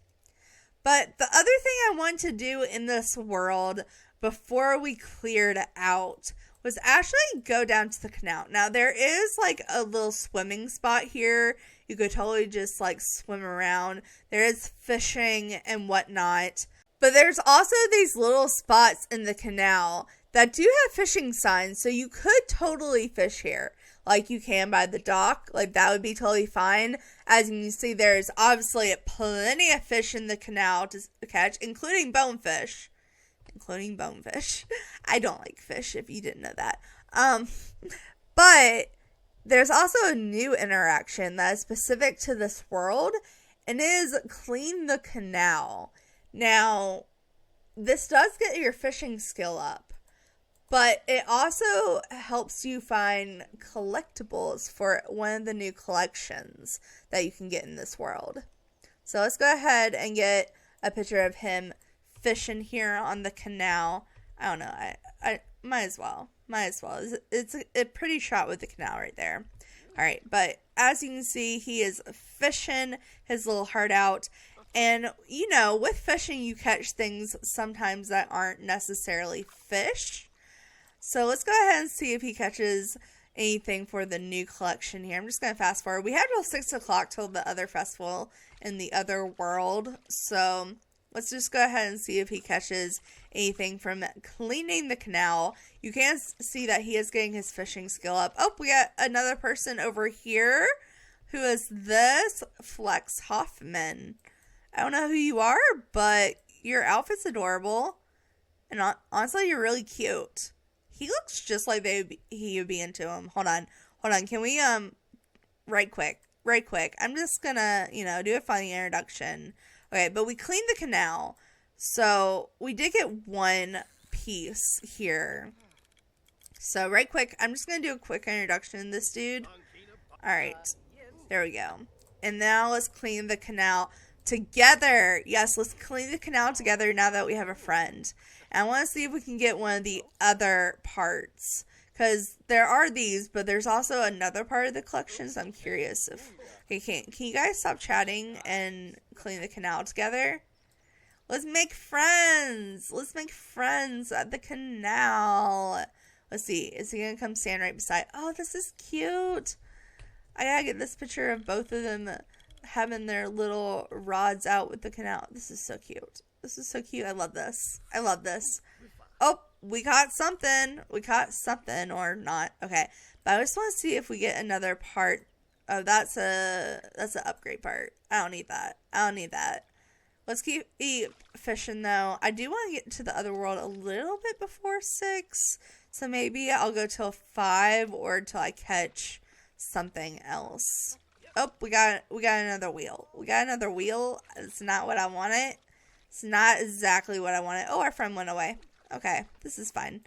Speaker 1: But the other thing I want to do in this world before we cleared out was actually go down to the canal. Now, there is like a little swimming spot here. You could totally just like swim around. There is fishing and whatnot. But there's also these little spots in the canal that do have fishing signs, so you could totally fish here. Like, you can by the dock. Like, that would be totally fine. As you can see, there's obviously plenty of fish in the canal to catch, including bonefish. including bonefish. I don't like fish, if you didn't know that. But there's also a new interaction that is specific to this world, and it is clean the canal. Now, this does get your fishing skill up, but it also helps you find collectibles for one of the new collections that you can get in this world. So let's go ahead and get a picture of him fishing here on the canal. I don't know. I might as well. It's a pretty shot with the canal right there. All right, but as you can see, he is fishing his little heart out. And, you know, with fishing, you catch things sometimes that aren't necessarily fish. So let's go ahead and see if he catches anything for the new collection here. I'm just going to fast forward. We have till 6 o'clock till the other festival in the other world. So let's just go ahead and see if he catches anything from cleaning the canal. You can see that he is getting his fishing skill up. Oh, we got another person over here. Who is this? Flex Hoffman. I don't know who you are, but your outfit's adorable. And honestly, you're really cute. He looks just like he would be into him. Hold on. Can we, right quick. I'm just gonna, do a funny introduction. Okay, but we cleaned the canal. So we did get one piece here. So right quick, I'm just gonna do a quick introduction to this dude. Alright. There we go. And now let's clean the canal together. Yes, let's clean the canal together now that we have a friend. And I want to see if we can get one of the other parts. Because there are these, but there's also another part of the collection, so I'm curious if... Okay, can you guys stop chatting and clean the canal together? Let's make friends! Let's make friends at the canal. Let's see. Is he going to come stand right beside... Oh, this is cute! I gotta get this picture of both of them having their little rods out with the canal. This is so cute. I love this. Oh, we caught something. Or not. Okay. But I just want to see if we get another part. Oh, that's an upgrade part. I don't need that. Let's keep fishing though. I do want to get to the other world a little bit before 6. So maybe I'll go till 5 or till I catch something else. Oh, we got another wheel. It's not what I wanted. It's not exactly what I wanted. Oh, our friend went away. Okay, this is fine.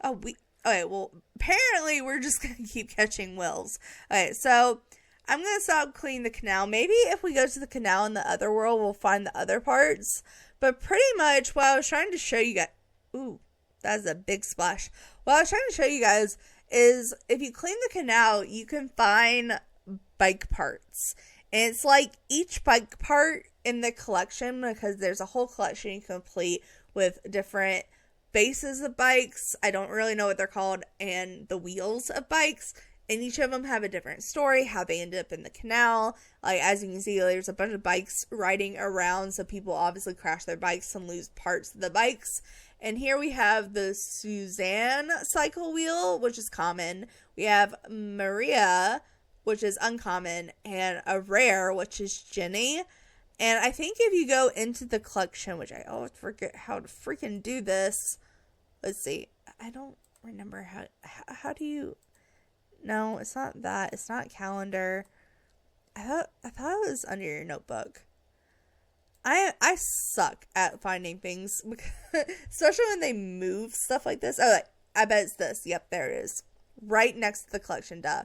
Speaker 1: Okay, well, apparently we're just going to keep catching whales. Okay, so I'm going to stop cleaning the canal. Maybe if we go to the canal in the other world, we'll find the other parts. But pretty much what I was trying to show you guys... Ooh, that's a big splash. What I was trying to show you guys is if you clean the canal, you can find bike parts. And it's like each bike part in the collection, because there's a whole collection you can complete with different bases of bikes. I don't really know what they're called, and the wheels of bikes. And each of them have a different story, how they ended up in the canal. Like, as you can see, there's a bunch of bikes riding around, so people obviously crash their bikes and lose parts of the bikes. And here we have the Suzanne cycle wheel, which is common. We have Maria, which is uncommon, and a rare, which is Jenny. And I think if you go into the collection, which I always forget how to freaking do this. Let's see. I don't remember how do you... No, it's not that. It's not calendar. I thought it was under your notebook. I suck at finding things, especially when they move stuff like this. Oh, I bet it's this. Yep, there it is. Right next to the collection, duh.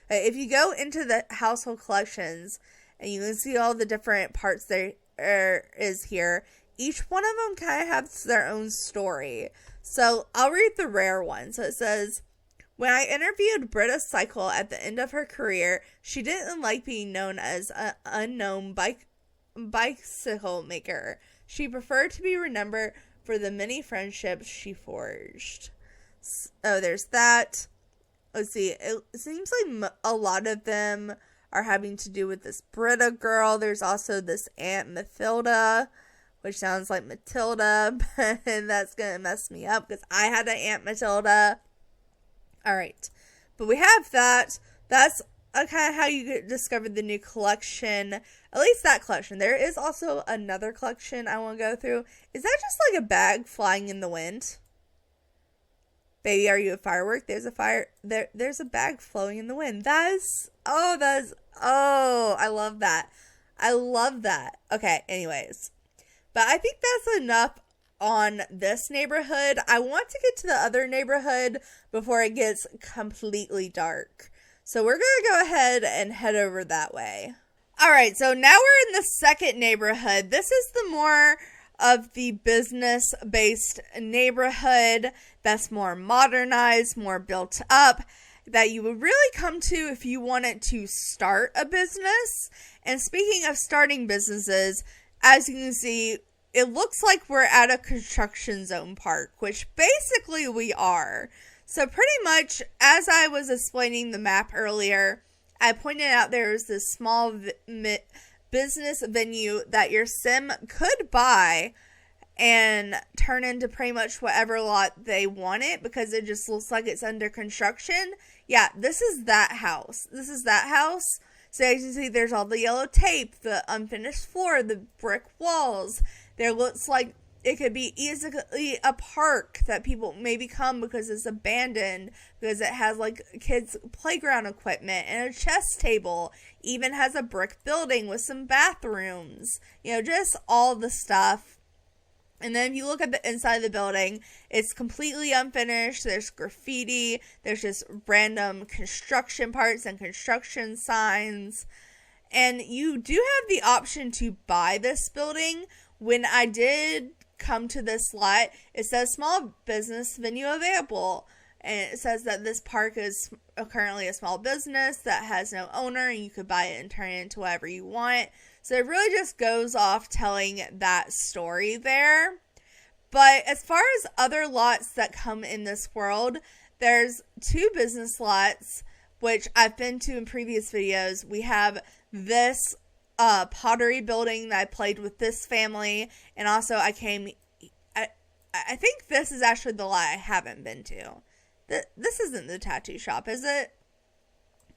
Speaker 1: If you go into the household collections, and you can see all the different parts there is here, each one of them kind of has their own story. So, I'll read the rare one. So, it says... When I interviewed Britta Cycle at the end of her career, she didn't like being known as an unknown bicycle maker. She preferred to be remembered for the many friendships she forged. Oh, there's that. Let's see. It seems like a lot of them are having to do with this Britta girl. There's also this Aunt Mathilda, which sounds like Matilda, and that's going to mess me up because I had an Aunt Matilda. All right, but we have that. That's kind of how you discovered the new collection. At least that collection. There is also another collection I want to go through. Is that just like a bag flying in the wind? Baby, are you a firework? There's a fire. There's a bag flowing in the wind. I love that. I love that. Okay, anyways. But I think that's enough on this neighborhood. I want to get to the other neighborhood before it gets completely dark. So we're going to go ahead and head over that way. Alright, so now we're in the second neighborhood. This is the more of the business-based neighborhood that's more modernized, more built up, that you would really come to if you wanted to start a business. And speaking of starting businesses, as you can see, it looks like we're at a construction zone park, which basically we are. So pretty much, as I was explaining the map earlier, I pointed out there was this small business venue that your sim could buy and turn into pretty much whatever lot they wanted, because it just looks like it's under construction. Yeah, this is that house. So as you can see, there's all the yellow tape, the unfinished floor, the brick walls. There looks like it could be easily a park that people maybe come because it's abandoned, because it has like kids' playground equipment and a chess table, even has a brick building with some bathrooms, just all the stuff. And then if you look at the inside of the building, it's completely unfinished. There's graffiti, there's just random construction parts and construction signs. And you do have the option to buy this building. When I did come to this lot, it says small business venue available, and it says that this park is currently a small business that has no owner, and you could buy it and turn it into whatever you want. So it really just goes off telling that story there. But as far as other lots that come in this world, there's 2 business lots, which I've been to in previous videos. We have this pottery building that I played with this family, and also I think this is actually the lot I haven't been to. This isn't the tattoo shop, is it?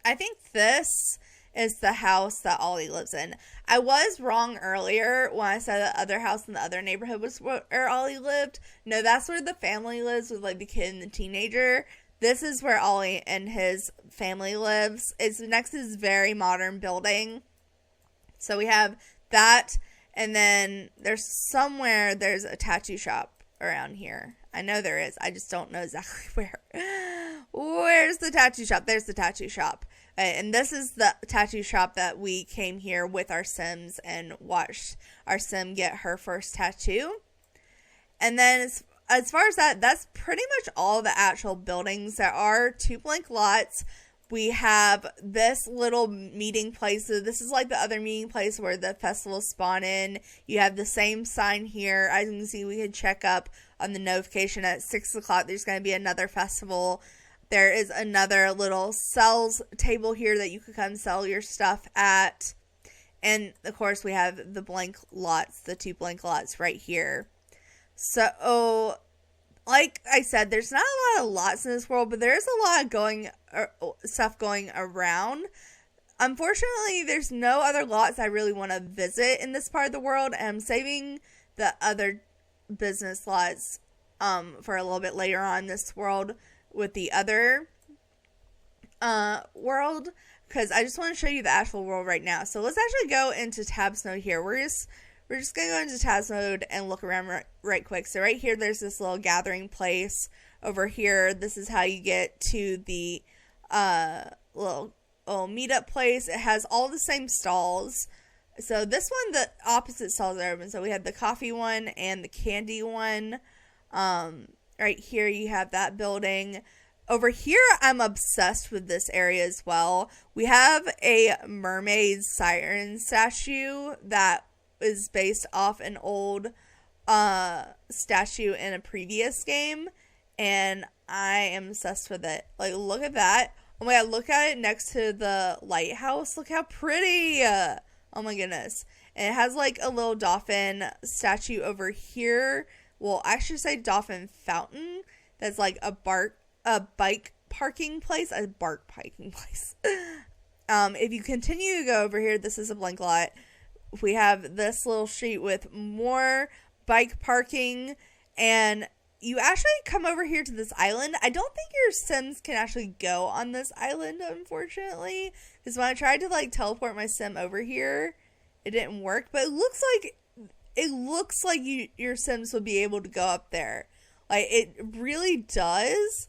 Speaker 1: I think this is the house that Ollie lives in. I was wrong earlier when I said the other house in the other neighborhood was where Ollie lived. No, that's where the family lives with like the kid and the teenager. This is where Ollie and his family lives. It's next to this very modern building. So we have that, and then there's a tattoo shop around here. I know there is. I just don't know exactly where. Where's the tattoo shop? There's the tattoo shop. And this is the tattoo shop that we came here with our Sims and watched our Sim get her first tattoo. And then as far as that's pretty much all the actual buildings. There are 2 blank lots. We have this little meeting place. So this is like the other meeting place where the festivals spawn in. You have the same sign here. As you can see, we can check up on the notification at 6 o'clock. There's going to be another festival. There is another little sales table here that you can come sell your stuff at. And, of course, we have the blank lots, the 2 blank lots right here. So, like I said, there's not a lot of lots in this world, but there is a lot of stuff going around. Unfortunately, there's no other lots I really want to visit in this part of the world, and I'm saving the other business lots for a little bit later on in this world with the other world, because I just want to show you the actual world right now. So let's actually go into tabs mode here. We're just going to go into tabs mode and look around right quick. So right here, there's this little gathering place. Over here, this is how you get to the little meetup place. It has all the same stalls. So this one, the opposite stalls are open. So we have the coffee one and the candy one. Right here, you have that building. Over here, I'm obsessed with this area as well. We have a mermaid siren statue that is based off an old statue in a previous game, and I am obsessed with it. Like, look at that. Oh my god, look at it next to the lighthouse. Look how pretty. Oh my goodness. And it has like a little dolphin statue over here. Well, I should say dolphin fountain. That's like a bike parking place. if you continue to go over here, this is a blank lot. We have this little street with more bike parking, and you actually come over here to this island. I don't think your Sims can actually go on this island, unfortunately, because when I tried to like teleport my Sim over here, it didn't work. But it looks like your Sims would be able to go up there. Like, it really does.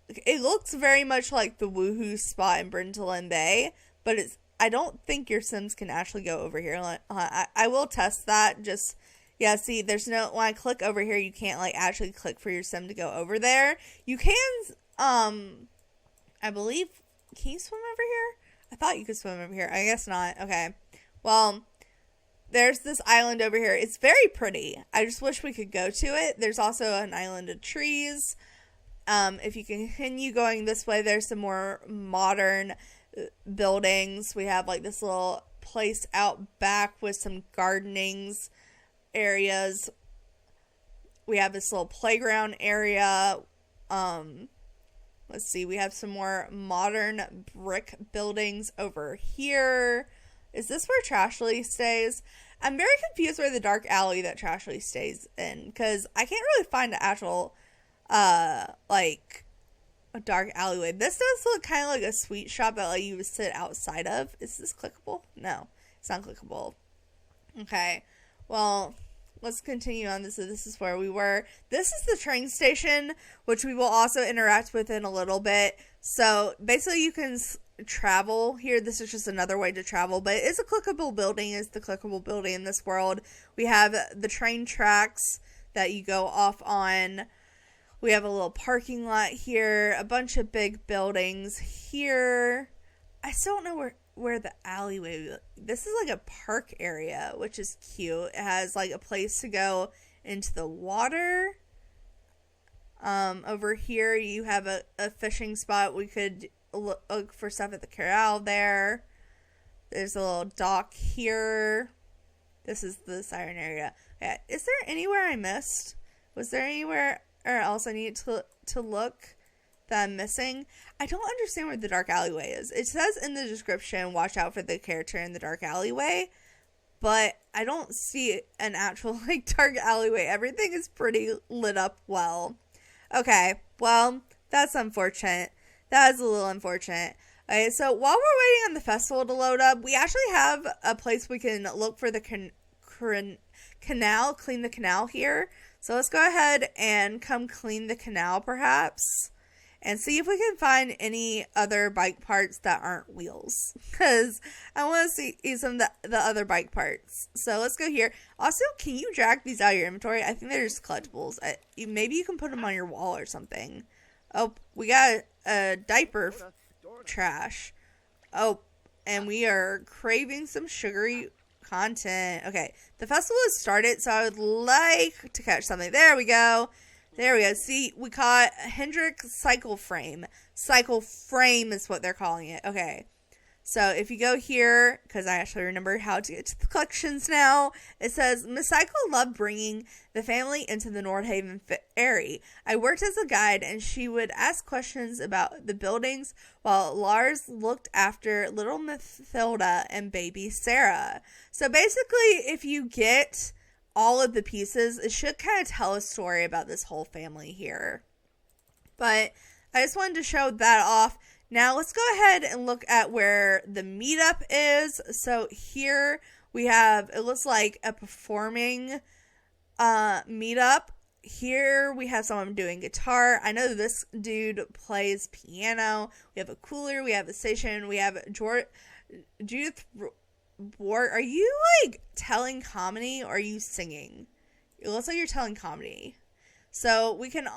Speaker 1: It looks very much like the Woohoo spot in Brindleland Bay, but I don't think your Sims can actually go over here. I will test that. Just, yeah, see, there's no, when I click over here, you can't, like, actually click for your Sim to go over there. You can, I believe, can you swim over here? I thought you could swim over here. I guess not. Okay. Well, there's this island over here. It's very pretty. I just wish we could go to it. There's also an island of trees. If you continue going this way, there's some more modern buildings. We have like this little place out back with some gardenings areas. We have this little playground area. Let's see. We have some more modern brick buildings over here. Is this where Trashly stays? I'm very confused where the dark alley that Trashly stays in, because I can't really find an actual like a dark alleyway. This does look kind of like a sweet shop that like you would sit outside of. Is this clickable? No, it's not clickable. Okay, well, let's continue on. This is where we were. This is the train station, which we will also interact with in a little bit. So basically you can travel here. This is just another way to travel, but it is a clickable building. It's the clickable building in this world. We have the train tracks that you go off on. We have a little parking lot here, a bunch of big buildings here. I still don't know where the alleyway. This is like a park area, which is cute. It has like a place to go into the water. Over here you have a fishing spot. We could look for stuff at the corral there. There's a little dock here. This is the siren area. Yeah. Is there anywhere I missed? Was there anywhere or else I need to look that I'm missing? I don't understand where the dark alleyway is. It says in the description, watch out for the character in the dark alleyway, but I don't see an actual like dark alleyway. Everything is pretty lit up well. Okay, well, that's unfortunate. That is a little unfortunate. Okay, so while we're waiting on the festival to load up, we actually have a place we can look for the canal, clean the canal here. So let's go ahead and come clean the canal perhaps, and see if we can find any other bike parts that aren't wheels, because I want to see some of the other bike parts. So let's go here. Also, can you drag these out of your inventory? I think they're just collectibles. Maybe you can put them on your wall or something. Oh, we got a diaper trash. Oh, and we are craving some sugary content. Okay, the festival has started, so I would like to catch something. There we go. There we go. See, we caught Hendrick Cycle Frame. Cycle Frame is what they're calling it. Okay. So if you go here, because I actually remember how to get to the collections now, it says, Miss Cycle loved bringing the family into the Nordhaven ferry. I worked as a guide, and she would ask questions about the buildings while Lars looked after little Mathilda and baby Sarah. So basically, if you get all of the pieces, it should kind of tell a story about this whole family here. But I just wanted to show that off. Now let's go ahead and look at where the meetup is. So here we have, it looks like a performing meetup. Here we have someone doing guitar. I know this dude plays piano. We have a cooler. We have a station. We have Judith Ward. Are you like telling comedy or are you singing? It looks like you're telling comedy. So we can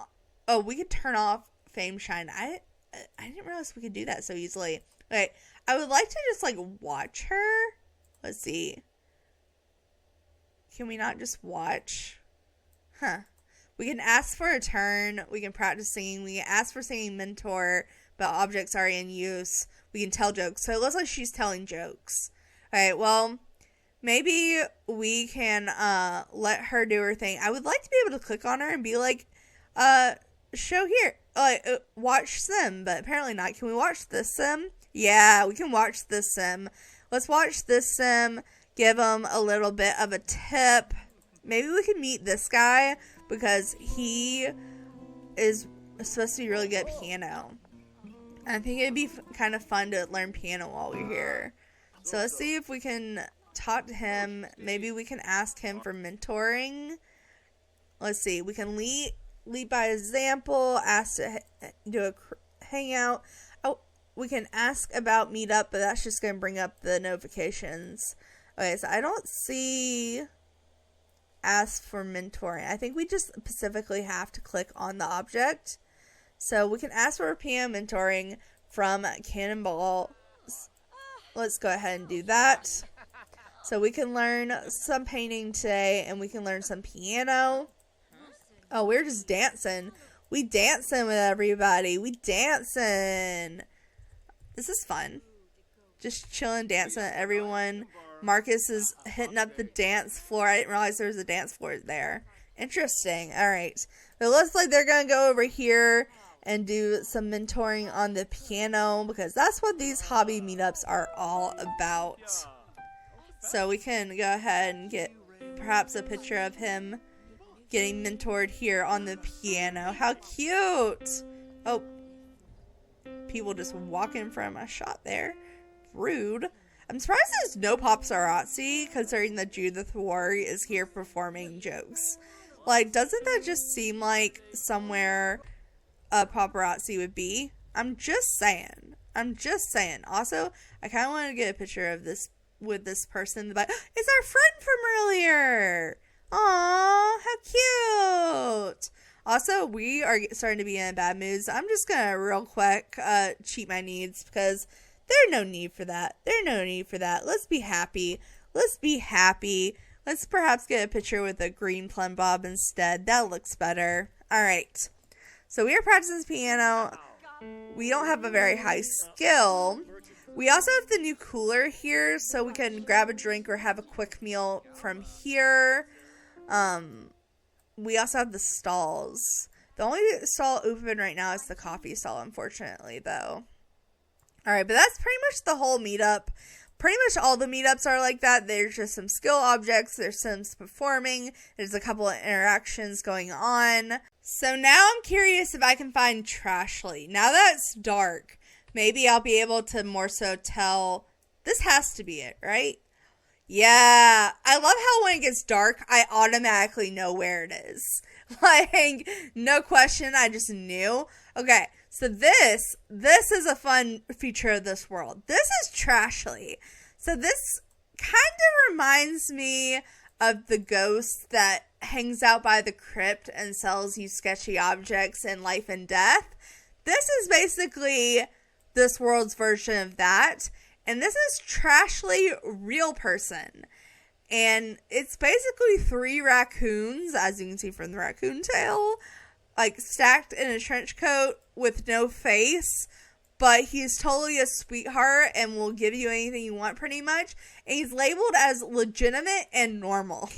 Speaker 1: turn off Fame Shine. I didn't realize we could do that so easily. Okay, I would like to just like watch her. Let's see. Can we not just watch? Huh. We can ask for a turn. We can practice singing. We can ask for singing mentor, but objects are in use. We can tell jokes. So it looks like she's telling jokes. Alright, well, maybe we can let her do her thing. I would like to be able to click on her and be like, show here. Watch Sim, but apparently not. Can we watch this Sim? Yeah, we can watch this sim. Let's watch this sim, give him a little bit of a tip. Maybe we can meet this guy because he is supposed to be really good at piano. I think it'd be kind of fun to learn piano while we're here. So let's see if we can talk to him. Maybe we can ask him for mentoring. Let's see. We can lead by example, ask to do a hangout. Oh, we can ask about meetup, but that's just going to bring up the notifications. Okay, so I don't see ask for mentoring. I think we just specifically have to click on the object. So we can ask for piano mentoring from Cannonball. Let's go ahead and do that. So we can learn some painting today, and we can learn some piano. Oh, we're just dancing. We dancing with everybody. We dancing. This is fun. Just chilling, dancing with everyone. Marcus is hitting up the dance floor. I didn't realize there was a dance floor there. Interesting. All right. It looks like they're going to go over here and do some mentoring on the piano because that's what these hobby meetups are all about. So we can go ahead and get perhaps a picture of him getting mentored here on the piano. How cute! Oh, people just walking from a shot there. Rude. I'm surprised there's no paparazzi considering that Judith Ward is here performing jokes. Like, doesn't that just seem like somewhere a paparazzi would be? I'm just saying. Also, I kind of want to get a picture of this with this person. But it's our friend from earlier. Aww, how cute. Also, we are starting to be in bad moods. I'm just going to real quick cheat my needs because there's no need for that. Let's be happy. Let's perhaps get a picture with a green plum bob instead. That looks better. Alright. So we are practicing piano. We don't have a very high skill. We also have the new cooler here, so we can grab a drink or have a quick meal from here. We also have the stalls. The only stall open right now is the coffee stall, unfortunately, though. Alright, but that's pretty much the whole meetup. Pretty much all the meetups are like that. There's just some skill objects. There's Sims performing. There's a couple of interactions going on. So now I'm curious if I can find Trashly. Now that it's dark, maybe I'll be able to more so tell. This has to be it, right? Yeah. I love how when it gets dark, I automatically know where it is. Like, no question. I just knew. Okay. So this is a fun feature of this world. This is Trashly. So this kind of reminds me of the ghost that hangs out by the crypt and sells you sketchy objects in life and death. This is basically this world's version of that. And this is Trashly Real Person. And it's basically 3 raccoons, as you can see from the raccoon tail, like stacked in a trench coat with no face. But he's totally a sweetheart and will give you anything you want pretty much. And he's labeled as legitimate and normal.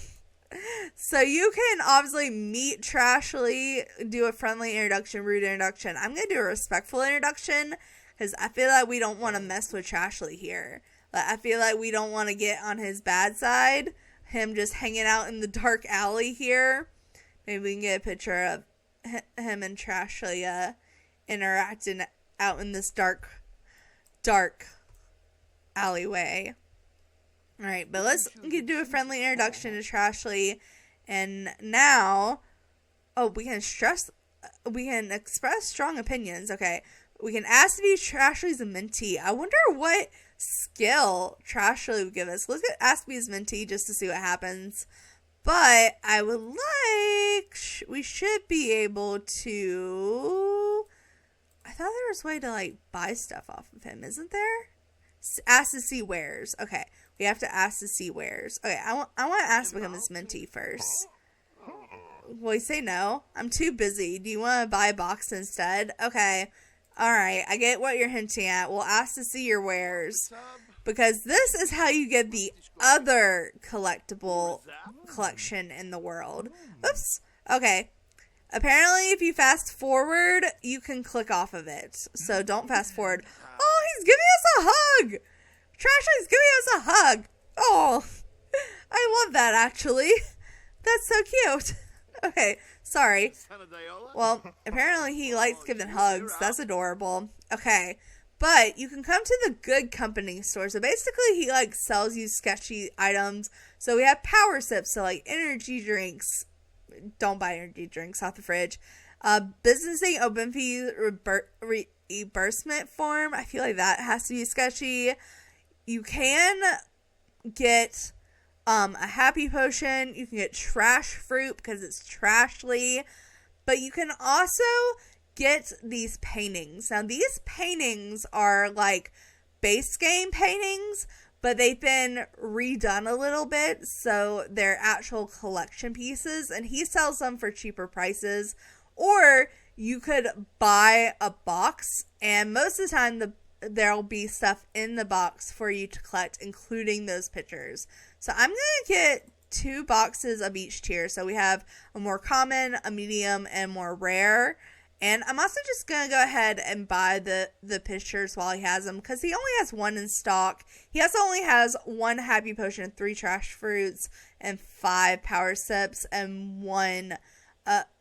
Speaker 1: So you can obviously meet Trashly, do a friendly introduction, rude introduction. I'm going to do a respectful introduction because I feel like we don't want to mess with Trashly here. Like, I feel like we don't want to get on his bad side. Him just hanging out in the dark alley here. Maybe we can get a picture of him and Trashly interacting out in this dark alleyway. Alright, but let's do a friendly introduction to Trashly. And now, we can express strong opinions. Okay, we can ask to be Trashly's mentee. I wonder what skill Trashly would give us. Let's ask to be his mentee just to see what happens. But I would we should be able to, I thought there was a way to like buy stuff off of him, isn't there? Ask to see wares. Okay, we have to ask to see wares. Okay, I want to ask to become his mentee first. Will he say no? I'm too busy. Do you want to buy a box instead? Okay. Alright, I get what you're hinting at. We'll ask to see your wares. Because this is how you get the other collectible collection in the world. Oops. Okay. Apparently, if you fast forward, you can click off of it. So don't fast forward. Oh, he's giving us a hug. Trashly's giving us a hug. Oh, I love that, actually. That's so cute. Okay, sorry. Well, apparently he likes giving hugs. That's adorable. Okay, but you can come to the Good Company store. So basically he like sells you sketchy items. So we have power sips, so like energy drinks. Don't buy energy drinks off the fridge. Businessing open fee reimbursement form. I feel like that has to be sketchy. You can get a happy potion. You can get trash fruit because it's Trashly. But you can also get these paintings. Now these paintings are like base game paintings, but they've been redone a little bit, so they're actual collection pieces, and he sells them for cheaper prices. Or you could buy a box, and most of the time there'll be stuff in the box for you to collect, including those pictures. So I'm going to get 2 boxes of each tier. So we have a more common, a medium, and more rare. And I'm also just going to go ahead and buy the pictures while he has them, because he only has 1 in stock. He also only has 1 happy potion, 3 trash fruits, and 5 power sips, and 1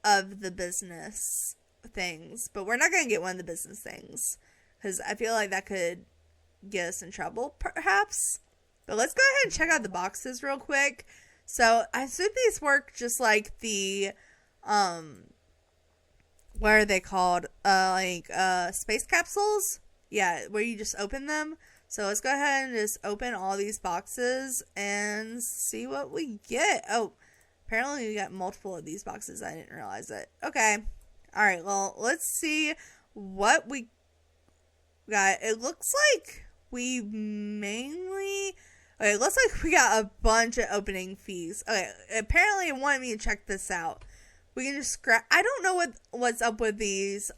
Speaker 1: of the business things. But we're not going to get one of the business things, because I feel like that could get us in trouble, perhaps. But let's go ahead and check out the boxes real quick. So I assume these work just like the, what are they called? Space capsules? Yeah, where you just open them. So let's go ahead and just open all these boxes and see what we get. Oh, apparently we got multiple of these boxes. I didn't realize it. Okay. Alright, well, let's see what we got. It looks like we mainly... Okay, it looks like we got a bunch of opening fees. Okay, apparently it wanted me to check this out. We can just scrap... I don't know what's up with these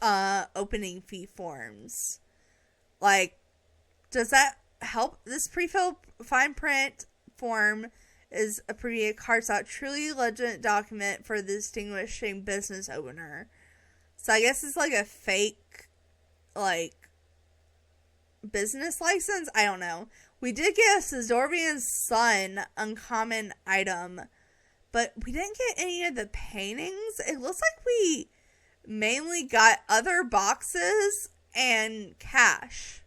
Speaker 1: opening fee forms. Like, does that help? This pre-filled fine print form is a pretty cards out truly legitimate document for the distinguishing business owner. So I guess it's like a fake, like, business license? I don't know. We did get a Sizorvian Sun uncommon item, but we didn't get any of the paintings. It looks like we mainly got other boxes and cash,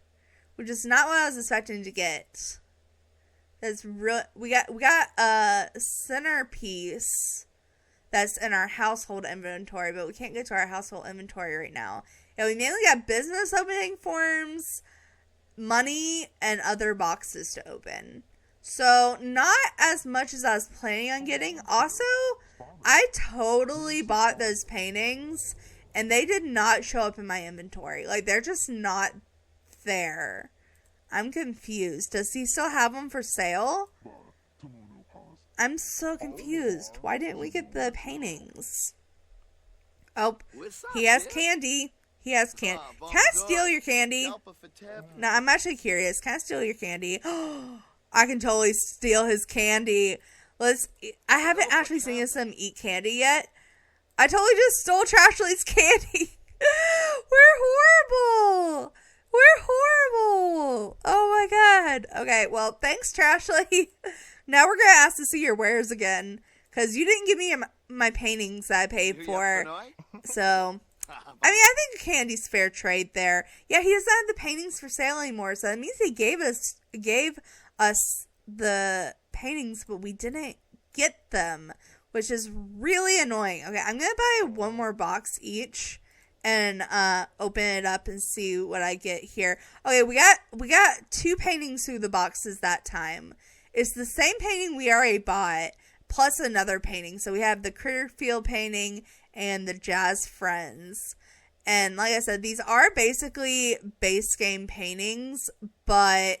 Speaker 1: which is not what I was expecting to get. That's real. We got a centerpiece that's in our household inventory, but we can't get to our household inventory right now. Yeah, we mainly got business opening forms, money, and other boxes to open. So not as much as I was planning on getting. Also, I totally bought those paintings and they did not show up in my inventory. Like, they're just not there. I'm confused. Does he still have them for sale? I'm so confused. Why didn't we get the paintings? Oh, he has candy. He has candy. Can I steal your candy? No, I'm actually curious. Can I steal your candy? I can totally steal his candy. I haven't actually seen him eat candy yet. I totally just stole Trashly's candy. We're horrible. We're horrible. Oh my god. Okay, well, thanks, Trashly. Now we're going to ask to see your wares again, because you didn't give me my paintings that I paid for. So, I mean, I think candy's fair trade there. Yeah, he doesn't have the paintings for sale anymore, so that means he gave us the paintings, but we didn't get them, which is really annoying. Okay, I'm going to buy 1 more box each and open it up and see what I get here. Okay, we got 2 paintings through the boxes that time. It's the same painting we already bought, plus another painting. So we have the Critterfield painting and the Jazz Friends. And like I said, these are basically base game paintings, but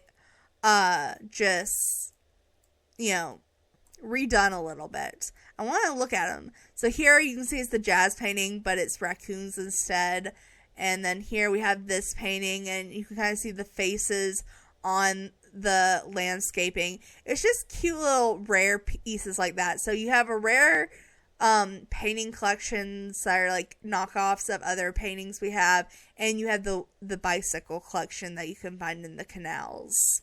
Speaker 1: just, redone a little bit. I want to look at them. So here you can see it's the Jazz painting, but it's raccoons instead. And then here we have this painting, and you can kind of see the faces on the landscaping. It's just cute little rare pieces like that. So you have a rare painting collections that are like knockoffs of other paintings we have, and you have the bicycle collection that you can find in the canals.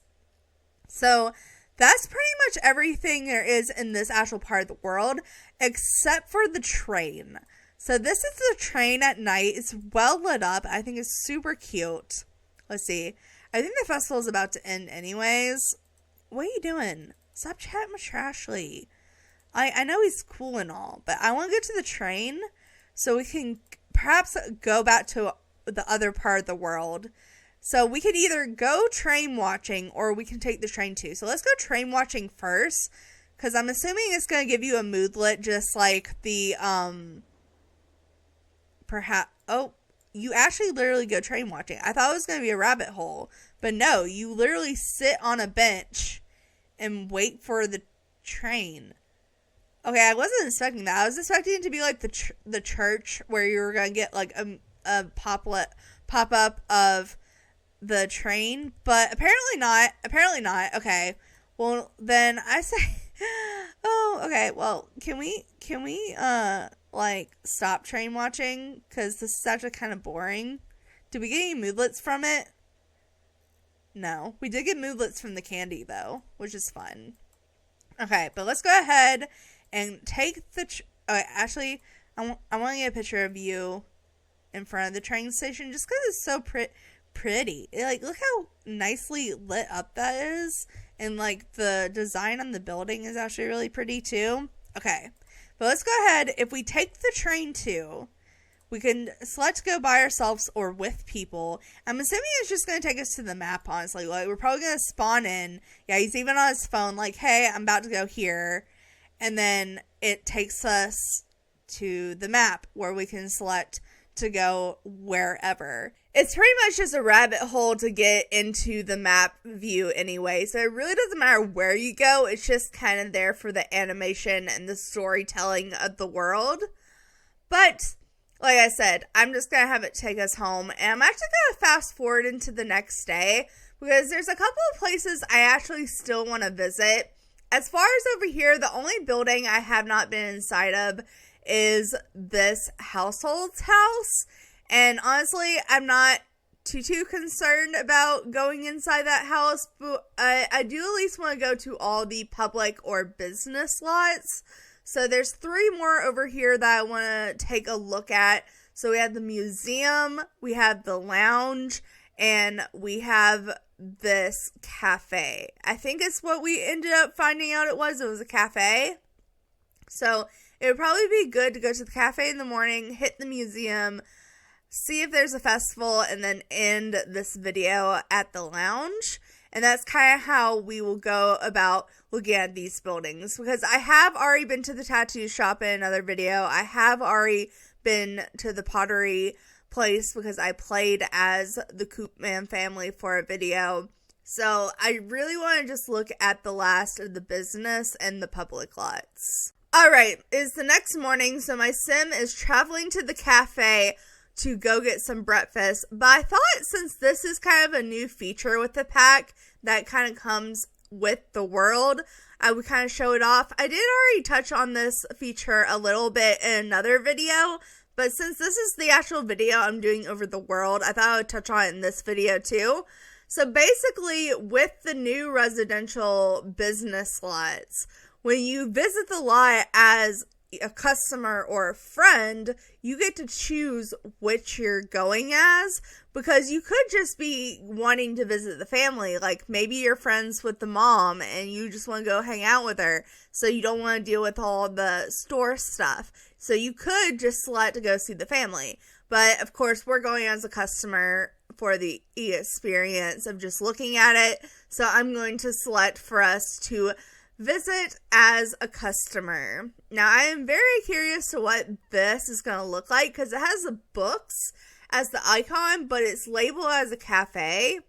Speaker 1: So that's pretty much everything there is in this actual part of the world, except for the train. So this is the train at night. It's well lit up. I think it's super cute. Let's see. I think the festival is about to end anyways. What are you doing? Stop chatting with Trashley. I know he's cool and all, but I want to get to the train so we can perhaps go back to the other part of the world. So we could either go train watching or we can take the train too. So let's go train watching first, because I'm assuming it's going to give you a moodlet just like the, you actually literally go train watching. I thought it was going to be a rabbit hole, but no, you literally sit on a bench and wait for the train. Okay, I wasn't expecting that. I was expecting it to be like the church where you were going to get like a pop-up of the train, but apparently not. Okay, well then I say, oh, okay, well, can we like stop train watching, because this is actually kind of boring. Did we get any moodlets from it? No, we did get moodlets from the candy though, which is fun. Okay, but let's go ahead and take the actually I want to get a picture of you in front of the train station just because it's so pretty. Like, look how nicely lit up that is, and like the design on the building is actually really pretty too. Okay, but let's go ahead. If we take the train too, we can select go by ourselves or with people. I'm assuming it's just going to take us to the map, honestly. Like, we're probably going to spawn in. Yeah, he's even on his phone like, hey, I'm about to go here. And then it takes us to the map where we can select to go wherever. It's pretty much just a rabbit hole to get into the map view anyway, so it really doesn't matter where you go. It's just kind of there for the animation and the storytelling of the world. But like I said, I'm just going to have it take us home, and I'm actually going to fast forward into the next day because there's a couple of places I actually still want to visit. As far as over here, the only building I have not been inside of is this household's house. And honestly, I'm not too concerned about going inside that house. But I do at least want to go to all the public or business lots. So there's 3 more over here that I want to take a look at. So we have the museum, we have the lounge, and we have this cafe. I think it's what we ended up finding out it was a cafe. So it would probably be good to go to the cafe in the morning, hit the museum, see if there's a festival, and then end this video at the lounge. And that's kind of how we will go about looking at these buildings, because I have already been to the tattoo shop in another video. I have already been to the pottery place because I played as the Koopman family for a video. So I really want to just look at the last of the business and the public lots. Alright, it's the next morning, so my sim is traveling to the cafe to go get some breakfast. But I thought since this is kind of a new feature with the pack that kind of comes with the world, I would kind of show it off. I did already touch on this feature a little bit in another video, but since this is the actual video I'm doing over the world, I thought I would touch on it in this video too. So basically, with the new residential business lots, when you visit the lot as a customer or a friend, you get to choose which you're going as, because you could just be wanting to visit the family. Like, maybe you're friends with the mom and you just want to go hang out with her, so you don't want to deal with all the store stuff. So you could just select to go see the family. But of course, we're going as a customer for the experience of just looking at it. So I'm going to select for us to visit as a customer. Now, I am very curious to what this is going to look like, because it has the books as the icon, but it's labeled as a cafe.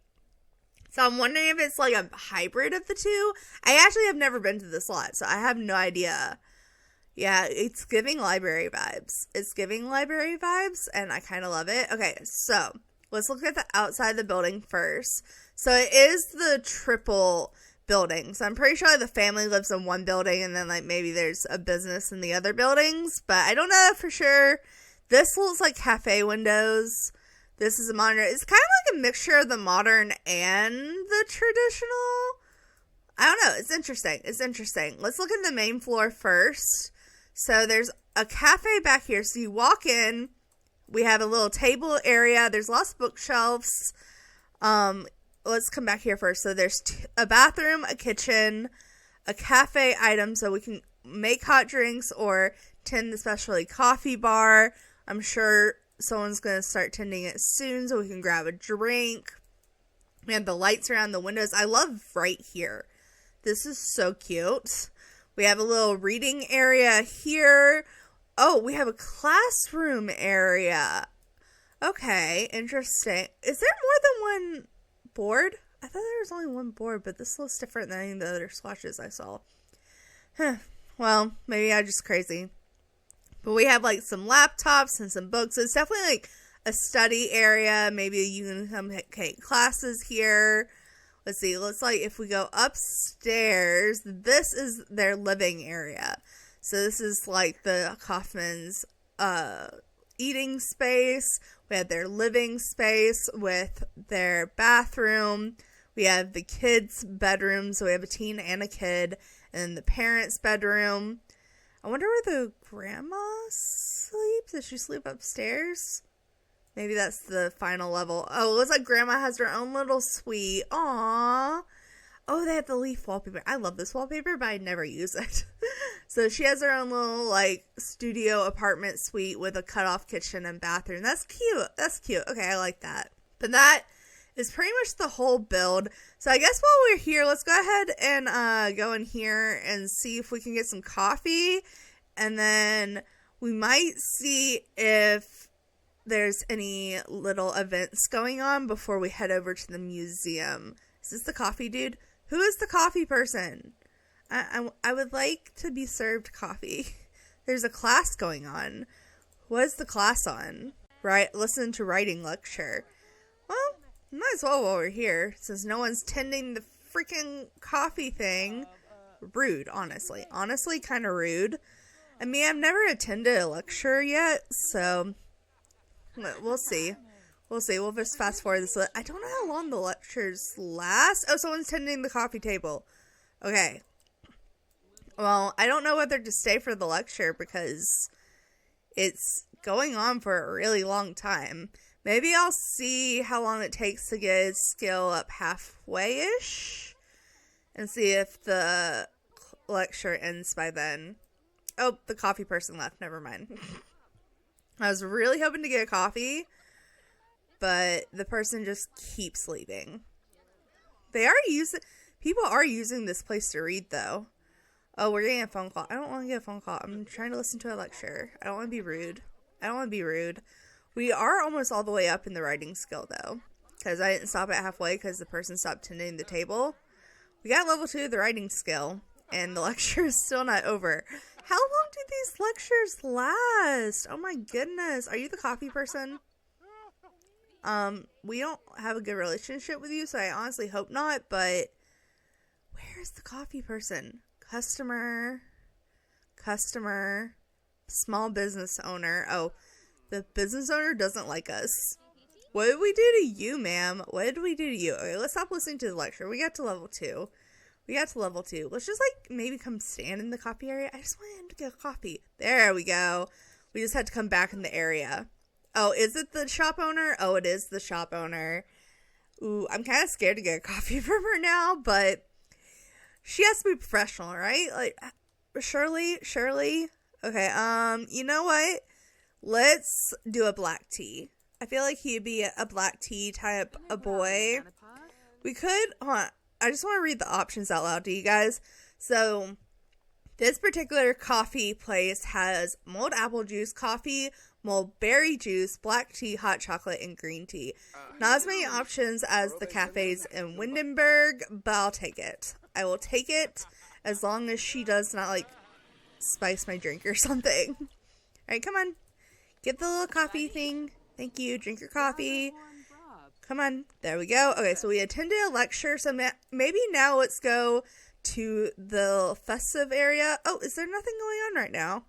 Speaker 1: So I'm wondering if it's like a hybrid of the two. I actually have never been to this lot, so I have no idea. Yeah, it's giving library vibes. It's giving library vibes, and I kind of love it. Okay, so let's look at the outside of the building first. So it is the triple buildings. I'm pretty sure the family lives in one building and then like maybe there's a business in the other buildings, but I don't know for sure. This looks like cafe windows. This is a modern. It's kind of like a mixture of the modern and the traditional. I don't know. It's interesting. Let's look at the main floor first. So there's a cafe back here. So you walk in. We have a little table area. There's lots of bookshelves. Let's come back here first. So there's a bathroom, a kitchen, a cafe item so we can make hot drinks or tend the specialty coffee bar. I'm sure someone's going to start tending it soon so we can grab a drink. We have the lights around the windows. I love right here. This is so cute. We have a little reading area here. Oh, we have a classroom area. Okay, interesting. Is there more than one board? I thought there was only one board, but this looks different than any of the other swatches I saw. Well, maybe I'm just crazy. But we have like some laptops and some books. So it's definitely like a study area. Maybe you can come take classes here. Let's see. Looks like if we go upstairs, this is their living area. So this is like the Kaufman's eating space. We have their living space with their bathroom. We have the kids' bedroom. So we have a teen and a kid. And then the parents' bedroom. I wonder where the grandma sleeps. Does she sleep upstairs? Maybe that's the final level. Oh, it looks like grandma has her own little suite. Aww. Oh, they have the leaf wallpaper. I love this wallpaper, but I never use it. So she has her own little, like, studio apartment suite with a cut-off kitchen and bathroom. That's cute. Okay, I like that. But that is pretty much the whole build. So I guess while we're here, let's go ahead and go in here and see if we can get some coffee. And then we might see if there's any little events going on before we head over to the museum. Is this the coffee dude? Who is the coffee person? I would like to be served coffee. There's a class going on. What is the class on? Right, listen to writing lecture. Well, might as well while we're here, since no one's tending the freaking coffee thing. Rude, honestly. Honestly, kind of rude. I mean, I've never attended a lecture yet, so we'll see. We'll just fast forward this. I don't know how long the lectures last. Oh, someone's tending the coffee table. Okay. Well, I don't know whether to stay for the lecture because it's going on for a really long time. Maybe I'll see how long it takes to get his skill up halfway-ish and see if the lecture ends by then. Oh, the coffee person left. Never mind. I was really hoping to get a coffee, but the person just keeps leaving. People are using this place to read, though. Oh, we're getting a phone call. I don't want to get a phone call. I'm trying to listen to a lecture. I don't want to be rude. We are almost all the way up in the writing skill, though, because I didn't stop at halfway because the person stopped tending the table. We got level 2 of the writing skill, and the lecture is still not over. How long do these lectures last? Oh my goodness. Are you the coffee person? We don't have a good relationship with you, so I honestly hope not, but where is the coffee person? Customer, small business owner. Oh, the business owner doesn't like us. What did we do to you, ma'am? Okay, let's stop listening to the lecture. We got to level 2. Let's just, maybe come stand in the coffee area. I just wanted him to get a coffee. There we go. We just had to come back in the area. Oh, is it the shop owner? Oh, it is the shop owner. Ooh, I'm kind of scared to get a coffee from her now, but she has to be professional, right? Surely. Okay, you know what? Let's do a black tea. I feel like he'd be a black tea type of boy. We could, I just want to read the options out loud to you guys. So, this particular coffee place has mulled apple juice, coffee, mulled berry juice, black tea, hot chocolate, and green tea. Not as many options as the cafes in Windenburg, but I'll take it. I will take it as long as she does not, spice my drink or something. Alright, come on. Get the little coffee thing. Thank you. Drink your coffee. Come on. There we go. Okay, so we attended a lecture. So maybe now let's go to the festive area. Oh, is there nothing going on right now?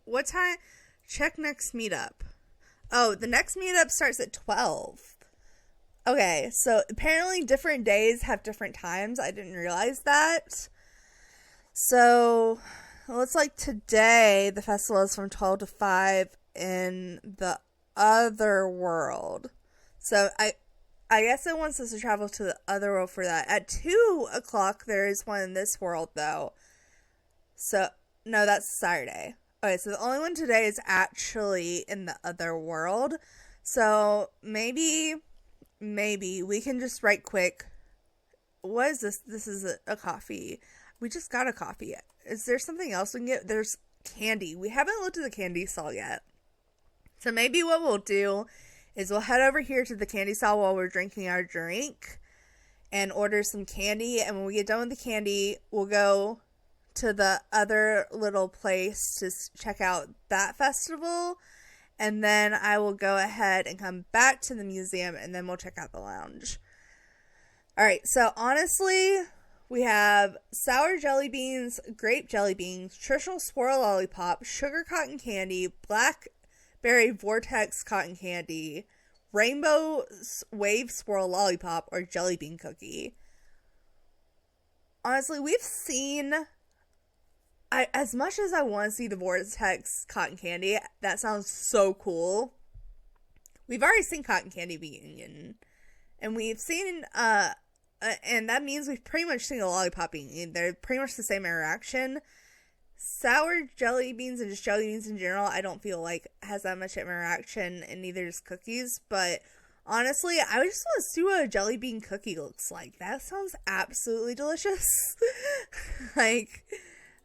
Speaker 1: What time? Check next meetup. Oh, the next meetup starts at 12. Okay, so apparently different days have different times. I didn't realize that. So, looks like today the festival is from 12 to 5 in the other world. So, I guess it wants us to travel to the other world for that. At 2 o'clock, there is one in this world, though. So, no, that's Saturday. Okay, so the only one today is actually in the other world. So, maybe we can just write quick. What is this? This is a coffee. We just got a coffee. Is there something else we can get? There's candy. We haven't looked at the candy stall yet. So maybe what we'll do is we'll head over here to the candy stall while we're drinking our drink and order some candy. And when we get done with the candy, we'll go to the other little place to check out that festival. And then I will go ahead and come back to the museum, and then we'll check out the lounge. Alright, so honestly, we have sour jelly beans, grape jelly beans, traditional swirl lollipop, sugar cotton candy, blackberry vortex cotton candy, rainbow wave swirl lollipop, or jelly bean cookie. Honestly, we've seen... as much as I want to see the vortex cotton candy, that sounds so cool. We've already seen cotton candy being eaten. And we've seen, and that means we've pretty much seen a lollipop being eaten. They're pretty much the same interaction. Sour jelly beans and just jelly beans in general, I don't feel like has that much interaction, and neither does cookies. But honestly, I just want to see what a jelly bean cookie looks like. That sounds absolutely delicious. Like...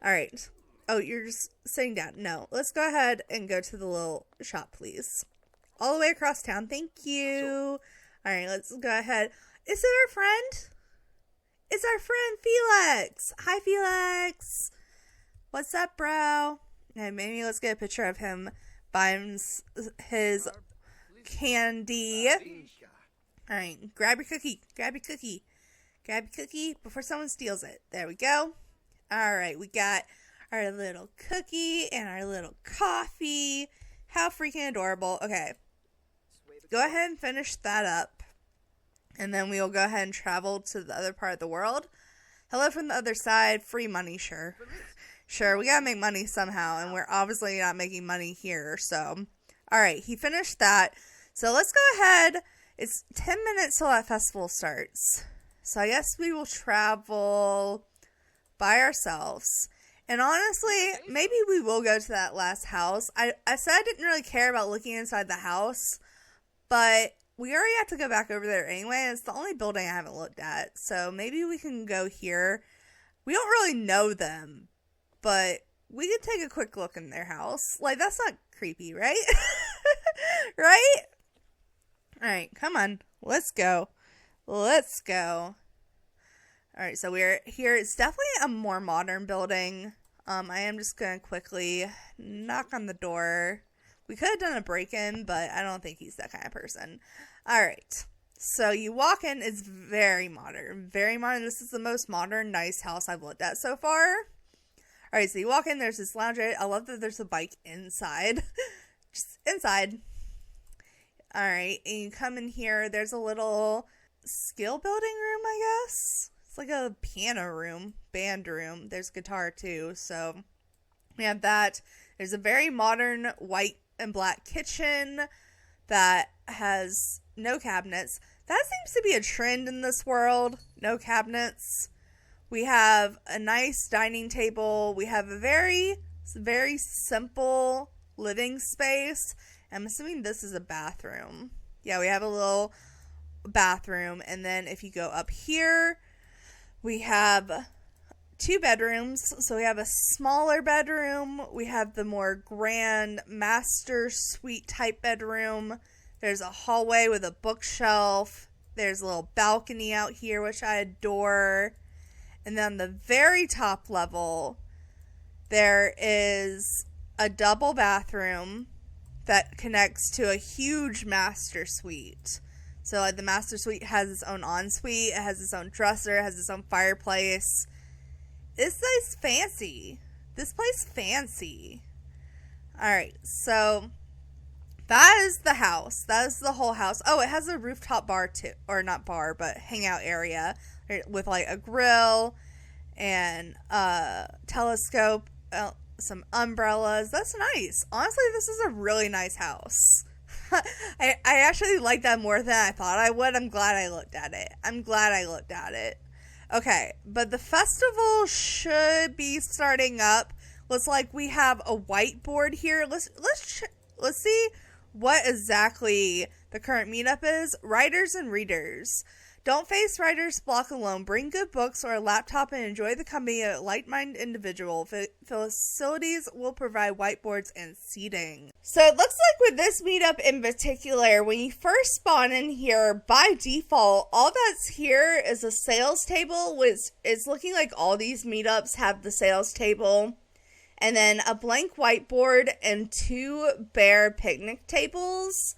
Speaker 1: Alright. Oh, you're just sitting down. No. Let's go ahead and go to the little shop, please. All the way across town. Thank you. Alright, let's go ahead. Is it our friend? It's our friend Felix. Hi, Felix. What's up, bro? And maybe let's get a picture of him buying his candy. Alright, grab your cookie. Grab your cookie. Grab your cookie before someone steals it. There we go. Alright, we got our little cookie and our little coffee. How freaking adorable. Okay. Go ahead and finish that up. And then we'll go ahead and travel to the other part of the world. Hello from the other side. Free money, sure. Sure, we gotta make money somehow. And we're obviously not making money here. So, alright, he finished that. So let's go ahead. It's 10 minutes till that festival starts. So I guess we will travel... by ourselves. And honestly, maybe we will go to that last house. I said I didn't really care about looking inside the house, but we already have to go back over there anyway, and it's the only building I haven't looked at. So maybe we can go here. We don't really know them, but we could take a quick look in their house. Like, that's not creepy, right? Right? Alright, come on. Let's go. Let's go. Alright, so we're here. It's definitely a more modern building. I am just going to quickly knock on the door. We could have done a break-in, but I don't think he's that kind of person. Alright, so you walk in. It's very modern. Very modern. This is the most modern, nice house I've looked at so far. Alright, so you walk in. There's this lounge area. I love that there's a bike inside. Just inside. Alright, and you come in here. There's a little skill building room, I guess. It's like a piano room, band room. There's guitar too, so we have that. There's a very modern white and black kitchen that has no cabinets. That seems to be a trend in this world, no cabinets. We have a nice dining table. We have a very, very simple living space. I'm assuming this is a bathroom. Yeah, we have a little bathroom, and then if you go up here, we have 2 bedrooms. So we have a smaller bedroom. We have the more grand master suite type bedroom. There's a hallway with a bookshelf. There's a little balcony out here, which I adore. And then on the very top level, there is a double bathroom that connects to a huge master suite. So, like, the master suite has its own ensuite, it has its own dresser, it has its own fireplace. This place fancy. This place fancy. Alright, so that is the house. That is the whole house. Oh, it has a rooftop bar too. Or not bar, but hangout area. With, like, a grill and a telescope, some umbrellas. That's nice. Honestly, this is a really nice house. I actually like that more than I thought I would. I'm glad I looked at it. Okay, but the festival should be starting up. Looks like we have a whiteboard here. Let's see what exactly the current meetup is. Writers and readers. Don't face writer's block alone. Bring good books or a laptop and enjoy the company of a like-minded individual. Facilities will provide whiteboards and seating. So it looks like with this meetup in particular, when you first spawn in here, by default, all that's here is a sales table, which is looking like all these meetups have the sales table. And then a blank whiteboard and 2 bare picnic tables,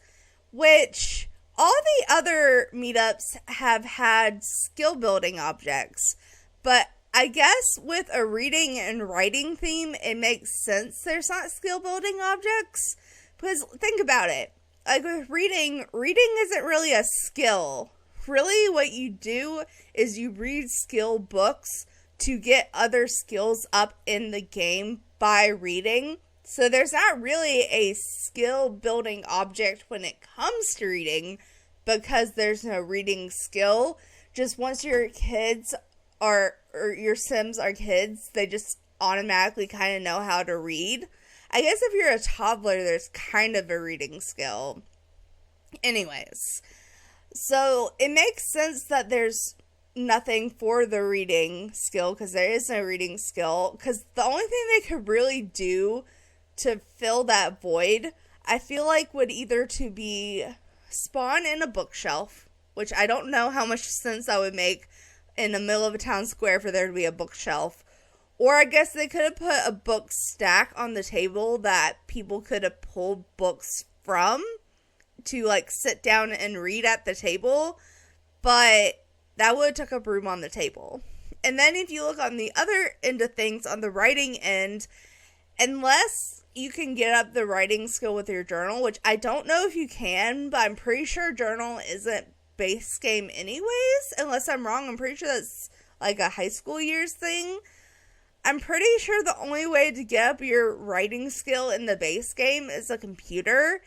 Speaker 1: which all the other meetups have had skill building objects, but I guess with a reading and writing theme, it makes sense there's not skill building objects, because think about it, like with reading isn't really a skill. Really what you do is you read skill books to get other skills up in the game by reading. So there's not really a skill building object when it comes to reading, because there's no reading skill. Just once your kids or your Sims are kids, they just automatically kind of know how to read. I guess if you're a toddler, there's kind of a reading skill. Anyways, so it makes sense that there's nothing for the reading skill, because there is no reading skill, because the only thing they could really do to fill that void, I feel like, would either to be spawn in a bookshelf, which I don't know how much sense that would make in the middle of a town square for there to be a bookshelf, or I guess they could have put a book stack on the table that people could have pulled books from to, like, sit down and read at the table, but that would have took up room on the table. And then if you look on the other end of things, on the writing end, unless you can get up the writing skill with your journal, which I don't know if you can, but I'm pretty sure journal isn't base game anyways, unless I'm wrong. I'm pretty sure that's like a high school years thing. I'm pretty sure the only way to get up your writing skill in the base game is a computer,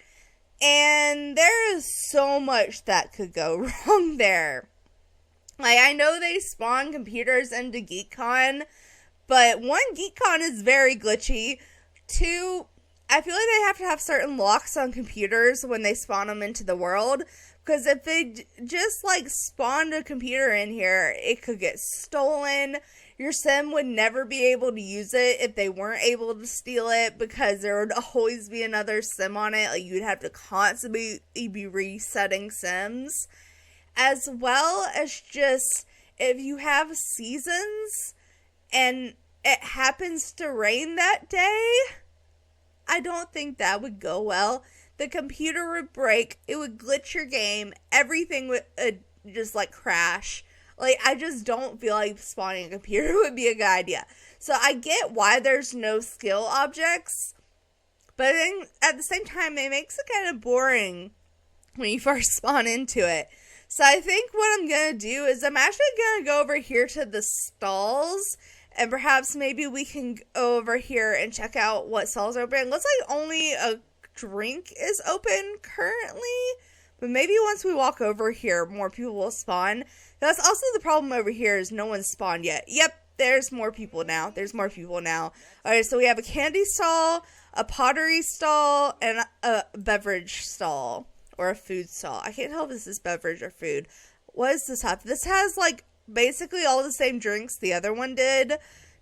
Speaker 1: and there is so much that could go wrong there. Like, I know they spawn computers into GeekCon, but 1, GeekCon is very glitchy. 2, I feel like they have to have certain locks on computers when they spawn them into the world, because if they just, like, spawned a computer in here, it could get stolen. Your sim would never be able to use it if they weren't able to steal it, because there would always be another sim on it. Like, you'd have to constantly be resetting sims, as well as just if you have seasons and it happens to rain that day, I don't think that would go well. The computer would break, it would glitch your game, everything would just, like, crash. Like, I just don't feel like spawning a computer would be a good idea. So I get why there's no skill objects, but then at the same time, it makes it kind of boring when you first spawn into it. So I think what I'm going to do is I'm actually going to go over here to the stalls, and perhaps maybe we can go over here and check out what stalls are open. It looks like only a drink is open currently, but maybe once we walk over here, more people will spawn. That's also the problem over here, is no one's spawned yet. Yep, there's more people now. Alright, so we have a candy stall, a pottery stall, and a beverage stall. Or a food stall. I can't tell if this is beverage or food. What does this have? This has, like, basically all the same drinks the other one did,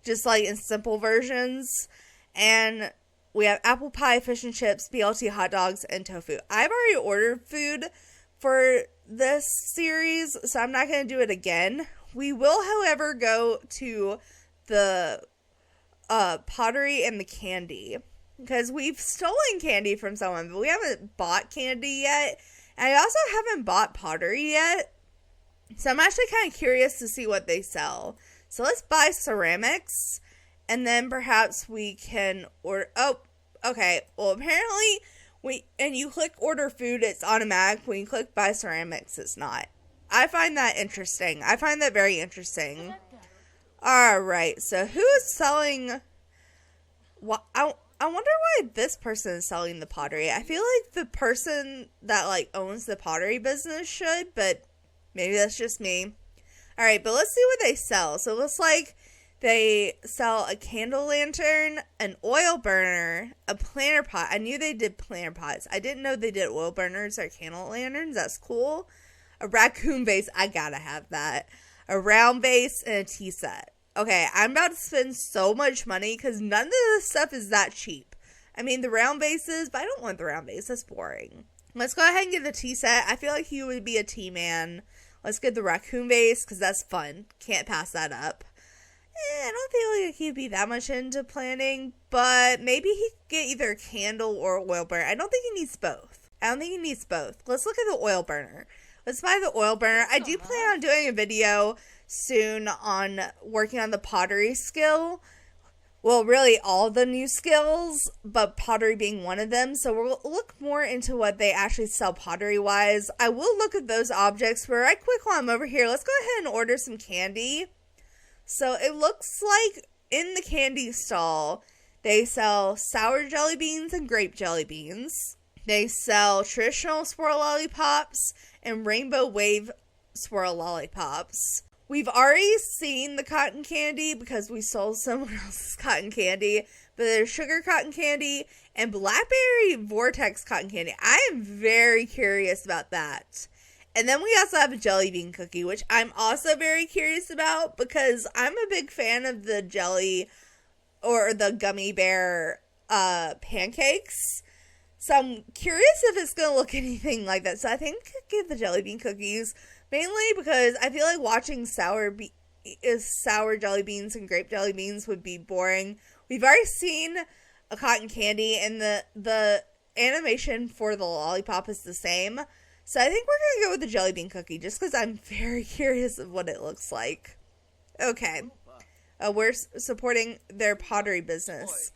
Speaker 1: just, like, in simple versions. And we have apple pie, fish and chips, BLT hot dogs, and tofu. I've already ordered food for this series, so I'm not going to do it again. We will, however, go to the pottery and the candy. because we've stolen candy from someone, but we haven't bought candy yet. And I also haven't bought pottery yet. So I'm actually kind of curious to see what they sell. So let's buy ceramics. And then perhaps we can order... Oh, okay. Well, apparently, and you click order food, it's automatic. When you click buy ceramics, it's not. I find that interesting. I find that very interesting. Alright, so who is selling... I wonder why this person is selling the pottery. I feel like the person that, like, owns the pottery business should, but maybe that's just me. Alright, but let's see what they sell. So it looks like they sell a candle lantern, an oil burner, a planter pot. I knew they did planter pots. I didn't know they did oil burners or candle lanterns. That's cool. A raccoon vase. I gotta have that. A round vase and a tea set. Okay, I'm about to spend so much money because none of this stuff is that cheap. I mean, the round vases, but I don't want the round vase. That's boring. Let's go ahead and get the tea set. I feel like he would be a tea man. Let's get the raccoon vase because that's fun. Can't pass that up. I don't feel like he'd be that much into planning, but maybe he could get either a candle or oil burner. I don't think he needs both. Let's look at the oil burner. Let's buy the oil burner. I do plan on doing a video soon on working on the pottery skill. Well, really all the new skills, but pottery being one of them. So we'll look more into what they actually sell pottery wise. I will look at those objects, but right quick while I'm over here, let's go ahead and order some candy. So it looks like in the candy stall, they sell sour jelly beans and grape jelly beans. They sell traditional swirl lollipops and rainbow wave swirl lollipops. We've already seen the cotton candy because we sold someone else's cotton candy, but there's sugar cotton candy and blackberry vortex cotton candy. I am very curious about that. And then we also have a jelly bean cookie, which I'm also very curious about because I'm a big fan of the jelly or the gummy bear pancakes. So I'm curious if it's going to look anything like that. So I think I could get the jelly bean cookies. Mainly because I feel like watching sour jelly beans and grape jelly beans would be boring. We've already seen a cotton candy and the animation for the lollipop is the same. So I think we're going to go with the jelly bean cookie just because I'm very curious of what it looks like. Okay. We're supporting their pottery business.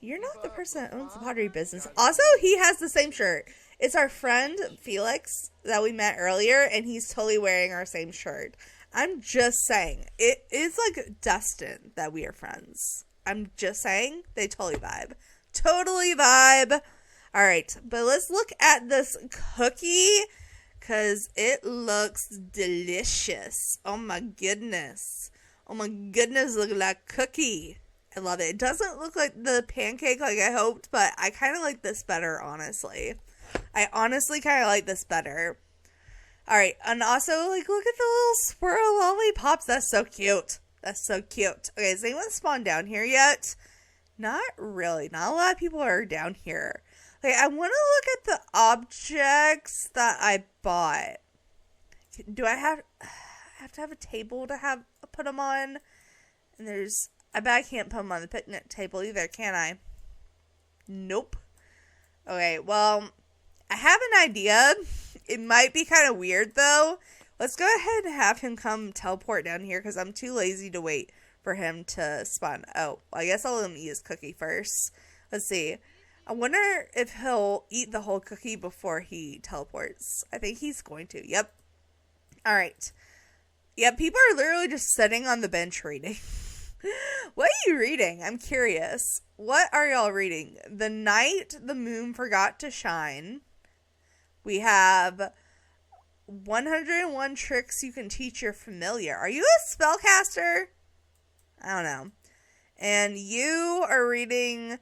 Speaker 1: You're not the person that owns the pottery business. Also, he has the same shirt. It's our friend Felix that we met earlier, and he's totally wearing our same shirt. I'm just saying. It is like destined that we are friends. I'm just saying. They totally vibe. Totally vibe. Alright, but let's look at this cookie, because it looks delicious. Oh my goodness. Oh my goodness, look at that cookie. I love it. It doesn't look like the pancake like I hoped, but I kind of like this better, honestly. I honestly kind of like this better. Alright, and also, like, look at the little swirl lollipops. That's so cute. That's so cute. Okay, has anyone spawned down here yet? Not really. Not a lot of people are down here. Okay, I want to look at the objects that I bought. Do I have to have a table to put them on? And I bet I can't put them on the picnic table either, can I? Nope. Okay, well, I have an idea. It might be kind of weird, though. Let's go ahead and have him come teleport down here, because I'm too lazy to wait for him to spawn. Oh, well, I guess I'll let him eat his cookie first. Let's see. I wonder if he'll eat the whole cookie before he teleports. I think he's going to. Yep. Alright. Yep, people are literally just sitting on the bench reading. What are you reading? I'm curious. What are y'all reading? The night the moon forgot to shine. We have 101 tricks you can teach your familiar. Are you a spellcaster? I don't know. And you are reading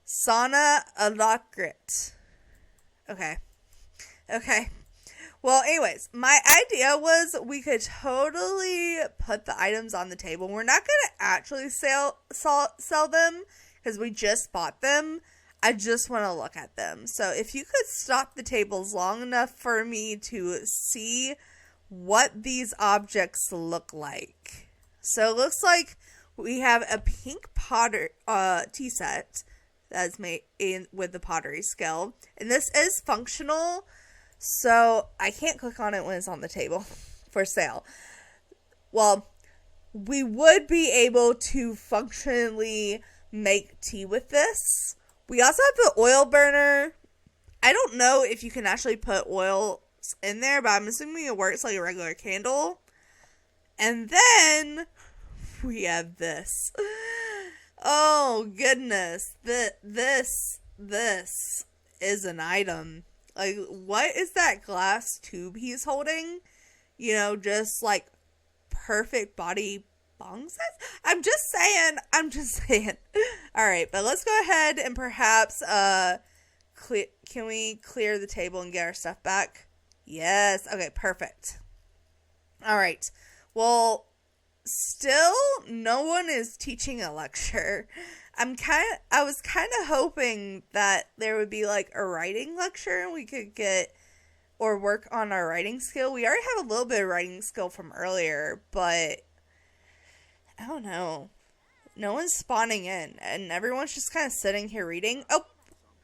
Speaker 1: Sauna Alakrit. Okay. Well, anyways, my idea was we could totally put the items on the table. We're not going to actually sell them because we just bought them. I just want to look at them. So if you could stop the tables long enough for me to see what these objects look like. So it looks like we have a pink tea set. that's made with the pottery skill. And this is functional, so I can't click on it when it's on the table for sale. Well, we would be able to functionally make tea with this. We also have the oil burner. I don't know if you can actually put oil in there, but I'm assuming it works like a regular candle. And then we have this. Oh goodness, this is an item. Like, what is that glass tube he's holding? You know, just like perfect body bong size? I'm just saying. Alright, but let's go ahead and perhaps, can we clear the table and get our stuff back? Yes, okay, perfect. Alright, well, still, no one is teaching a lecture. I was kind of hoping that there would be like a writing lecture and we could get or work on our writing skill. We already have a little bit of writing skill from earlier, but I don't know. No one's spawning in and everyone's just kind of sitting here reading. Oh,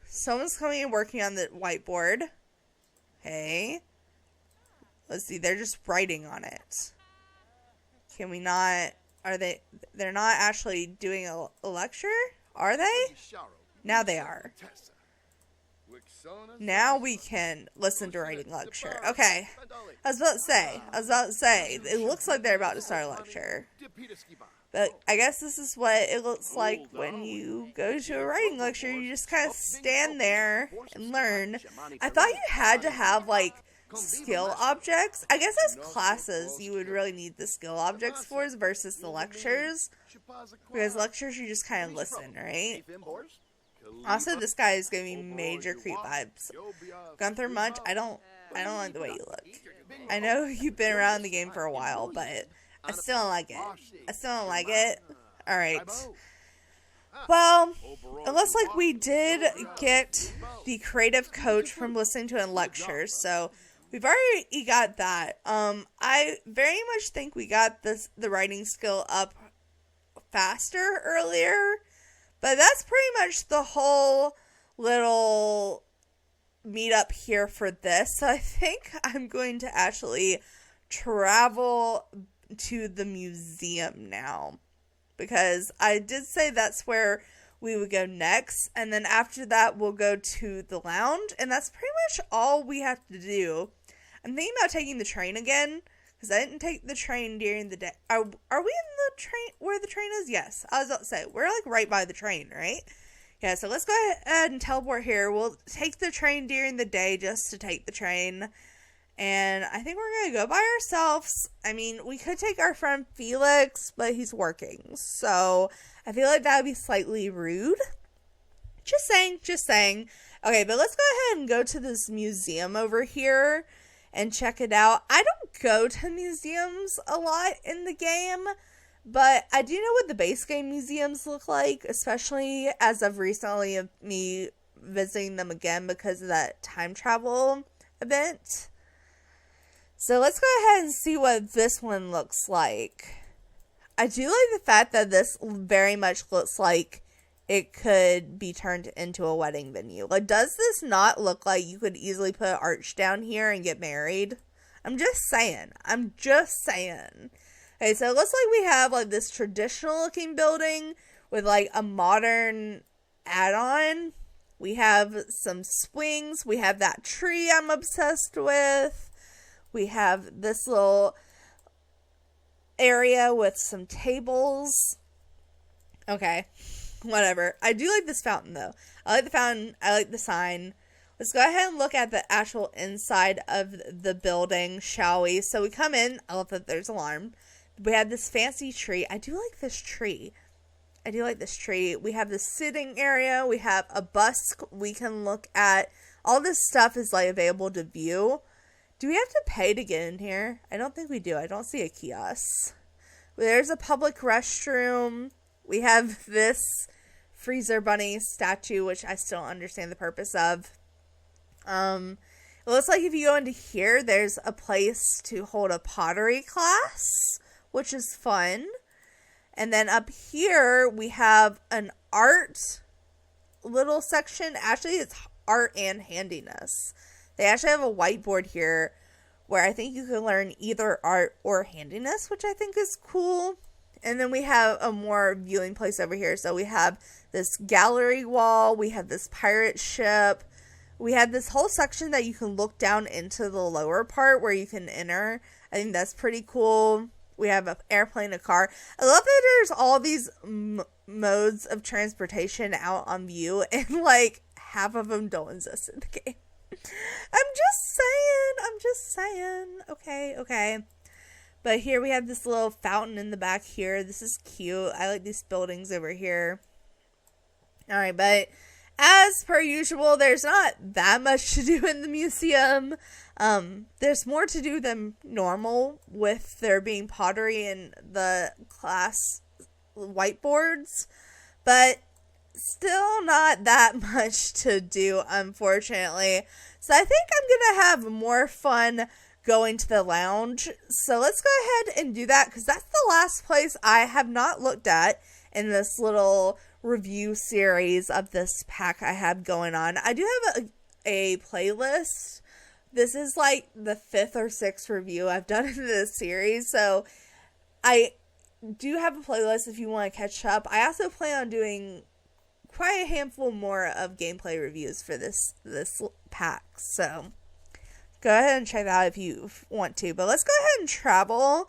Speaker 1: someone's coming and working on the whiteboard. Hey. Let's see, they're just writing on it. Can we not... They're not actually doing a lecture? Are they? Now they are. Now we can listen to writing lecture. Okay. I was about to say. It looks like they're about to start a lecture. But I guess this is what it looks like when you go to a writing lecture. You just kind of stand there and learn. I thought you had to have, like, skill objects. I guess as classes you would really need the skill objects for versus the lectures, because lectures you just kind of listen, right? Also, this guy is giving me major creep vibes. Gunther Munch, I don't like the way you look. I know you've been around the game for a while, but I still don't like it. Alright. Well, it looks like we did get the creative coach from listening to a lecture, so we've already got that. I very much think we got the writing skill up faster earlier, but that's pretty much the whole little meetup here for this. So I think I'm going to actually travel to the museum now, because I did say that's where we would go next, and then after that we'll go to the lounge, and that's pretty much all we have to do. I'm thinking about taking the train again, because I didn't take the train during the day. Are we in the train, where the train is? Yes, I was about to say, we're like right by the train, right? Yeah, so let's go ahead and teleport here. We'll take the train during the day just to take the train, and I think we're going to go by ourselves. I mean, we could take our friend Felix, but he's working, so I feel like that would be slightly rude. Just saying. Okay, but let's go ahead and go to this museum over here and check it out. I don't go to museums a lot in the game, but I do know what the base game museums look like, especially as of recently of me visiting them again because of that time travel event. So let's go ahead and see what this one looks like. I do like the fact that this very much looks like it could be turned into a wedding venue. Like, does this not look like you could easily put an arch down here and get married? I'm just saying. Okay, so it looks like we have, like, this traditional looking building with, like, a modern add-on. We have some swings. We have that tree I'm obsessed with. We have this little area with some tables. Okay. Whatever. I do like this fountain, though. I like the fountain. I like the sign. Let's go ahead and look at the actual inside of the building, shall we? So we come in. I love that there's an alarm. We have this fancy tree. I do like this tree. We have the sitting area. We have a bus we can look at. All this stuff is, like, available to view. Do we have to pay to get in here? I don't think we do. I don't see a kiosk. There's a public restroom. We have this freezer bunny statue, which I still don't understand the purpose of. It looks like if you go into here, there's a place to hold a pottery class, which is fun. And then up here, we have an art little section, actually it's art and handiness. They actually have a whiteboard here where I think you can learn either art or handiness, which I think is cool. And then we have a more viewing place over here. So we have this gallery wall. We have this pirate ship. We have this whole section that you can look down into the lower part where you can enter. I think that's pretty cool. We have an airplane, a car. I love that there's all these modes of transportation out on view, and like half of them don't exist in the game. I'm just saying. Okay. But here we have this little fountain in the back here. This is cute. I like these buildings over here. Alright, but as per usual, there's not that much to do in the museum. There's more to do than normal with there being pottery and the class whiteboards. But still not that much to do, unfortunately. So I think I'm going to have more fun going to the lounge. So let's go ahead and do that, because that's the last place I have not looked at in this little review series of this pack I have going on. I do have a playlist. This is like the 5th or 6th review I've done in this series, so I do have a playlist if you want to catch up. I also plan on doing quite a handful more of gameplay reviews for this pack, so go ahead and check that out if you want to. But let's go ahead and travel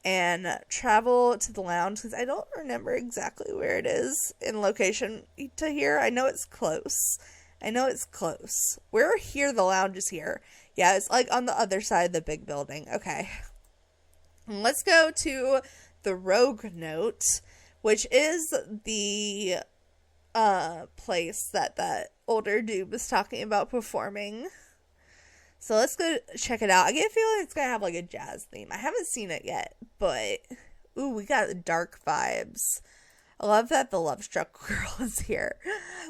Speaker 1: to the lounge, because I don't remember exactly where it is in location to here. I know it's close. We're here. The lounge is here. Yeah, it's like on the other side of the big building. Okay. Let's go to the Rogue Note, which is the place that older dude was talking about performing. So let's go check it out. I get a feeling it's going to have like a jazz theme. I haven't seen it yet, but ooh, we got the dark vibes. I love that the Love Struck girl is here.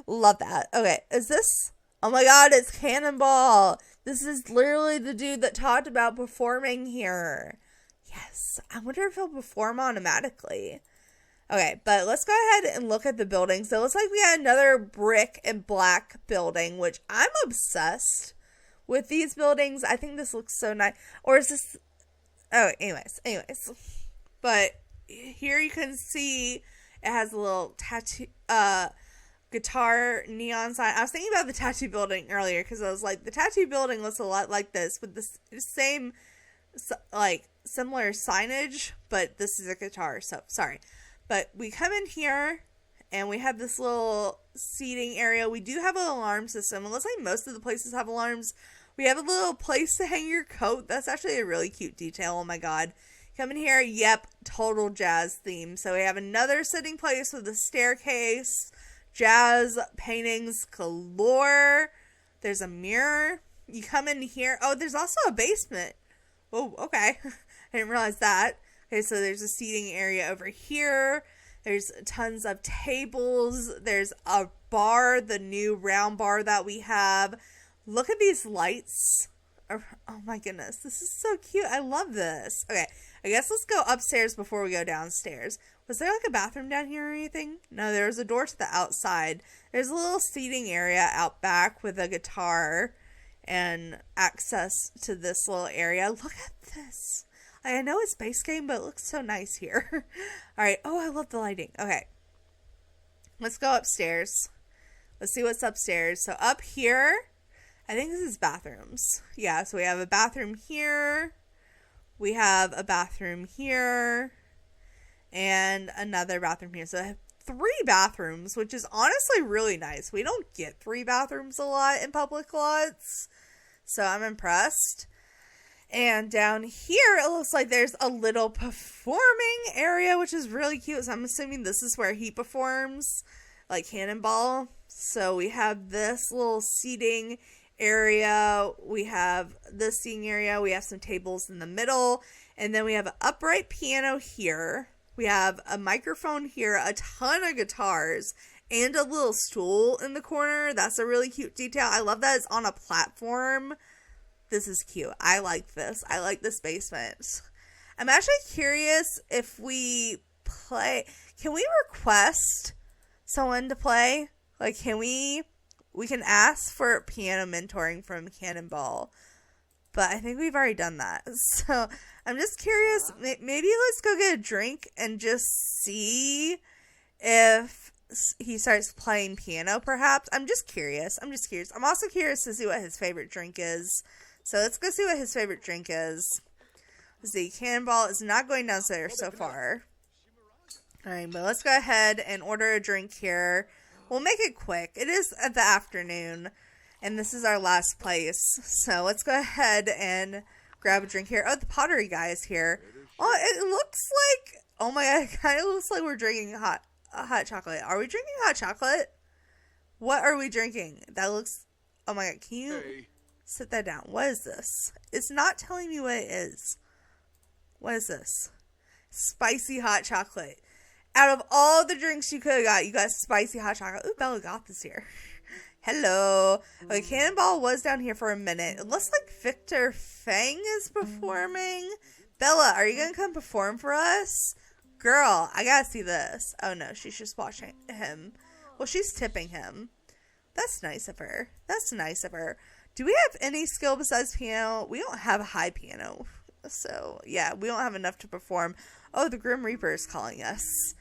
Speaker 1: Love that. Okay, is this? Oh my god, it's Cannonball. This is literally the dude that talked about performing here. Yes, I wonder if he'll perform automatically. Okay, but let's go ahead and look at the buildings. So it looks like we got another brick and black building, which I'm obsessed with these buildings. I think this looks so nice. Or is this... Oh, anyways. But here you can see it has a little tattoo, guitar neon sign. I was thinking about the tattoo building earlier, because I was like, the tattoo building looks a lot like this, with the same, like, similar signage, but this is a guitar, so sorry. But we come in here, and we have this little seating area. We do have an alarm system. It looks like most of the places have alarms. We have a little place to hang your coat. That's actually a really cute detail. Oh my god. Come in here. Yep. Total jazz theme. So we have another sitting place with a staircase. Jazz paintings galore. There's a mirror. You come in here. Oh, there's also a basement. Oh, okay. I didn't realize that. Okay, so there's a seating area over here. There's tons of tables. There's a bar, the new round bar that we have. Look at these lights. Oh my goodness. This is so cute. I love this. Okay, I guess let's go upstairs before we go downstairs. Was there like a bathroom down here or anything? No, there's a door to the outside. There's a little seating area out back with a guitar and access to this little area. Look at this. I know it's base game, but it looks so nice here. Alright. Oh, I love the lighting. Okay. Let's go upstairs. Let's see what's upstairs. So up here, I think this is bathrooms. Yeah, so we have a bathroom here. We have a bathroom here. And another bathroom here. So I have 3 bathrooms, which is honestly really nice. We don't get 3 bathrooms a lot in public lots. So I'm impressed. And down here, it looks like there's a little performing area, which is really cute. So I'm assuming this is where he performs, like Cannonball. So we have this little seating area. We have this seating area. We have some tables in the middle. And then we have an upright piano here. We have a microphone here, a ton of guitars, and a little stool in the corner. That's a really cute detail. I love that it's on a platform. This is cute. I like this. I like this basement. I'm actually curious if we play... Can we request someone to play? Like, we can ask for piano mentoring from Cannonball, but I think we've already done that. So I'm just curious. Maybe let's go get a drink and just see if he starts playing piano, perhaps. I'm just curious. I'm also curious to see what his favorite drink is. So let's go see what his favorite drink is. Let's see. Cannonball is not going downstairs so far. Alright, but let's go ahead and order a drink here. We'll make it quick. It is at the afternoon, and this is our last place. So let's go ahead and grab a drink here. Oh, the pottery guy is here. Oh, it looks like, oh my god, it kind of looks like we're drinking hot chocolate. Are we drinking hot chocolate? What are we drinking? That looks, oh my god, can you sit that down? What is this? It's not telling me what it is. What is this? Spicy hot chocolate. Out of all the drinks you could have got, you got spicy hot chocolate. Ooh, Bella got this here. Hello. Okay, Cannonball was down here for a minute. It looks like Victor Fang is performing. Bella, are you going to come perform for us? Girl, I gotta see this. Oh no, she's just watching him. Well, she's tipping him. That's nice of her. Do we have any skill besides piano? We don't have a high piano. So, yeah, we don't have enough to perform. Oh, the Grim Reaper is calling us.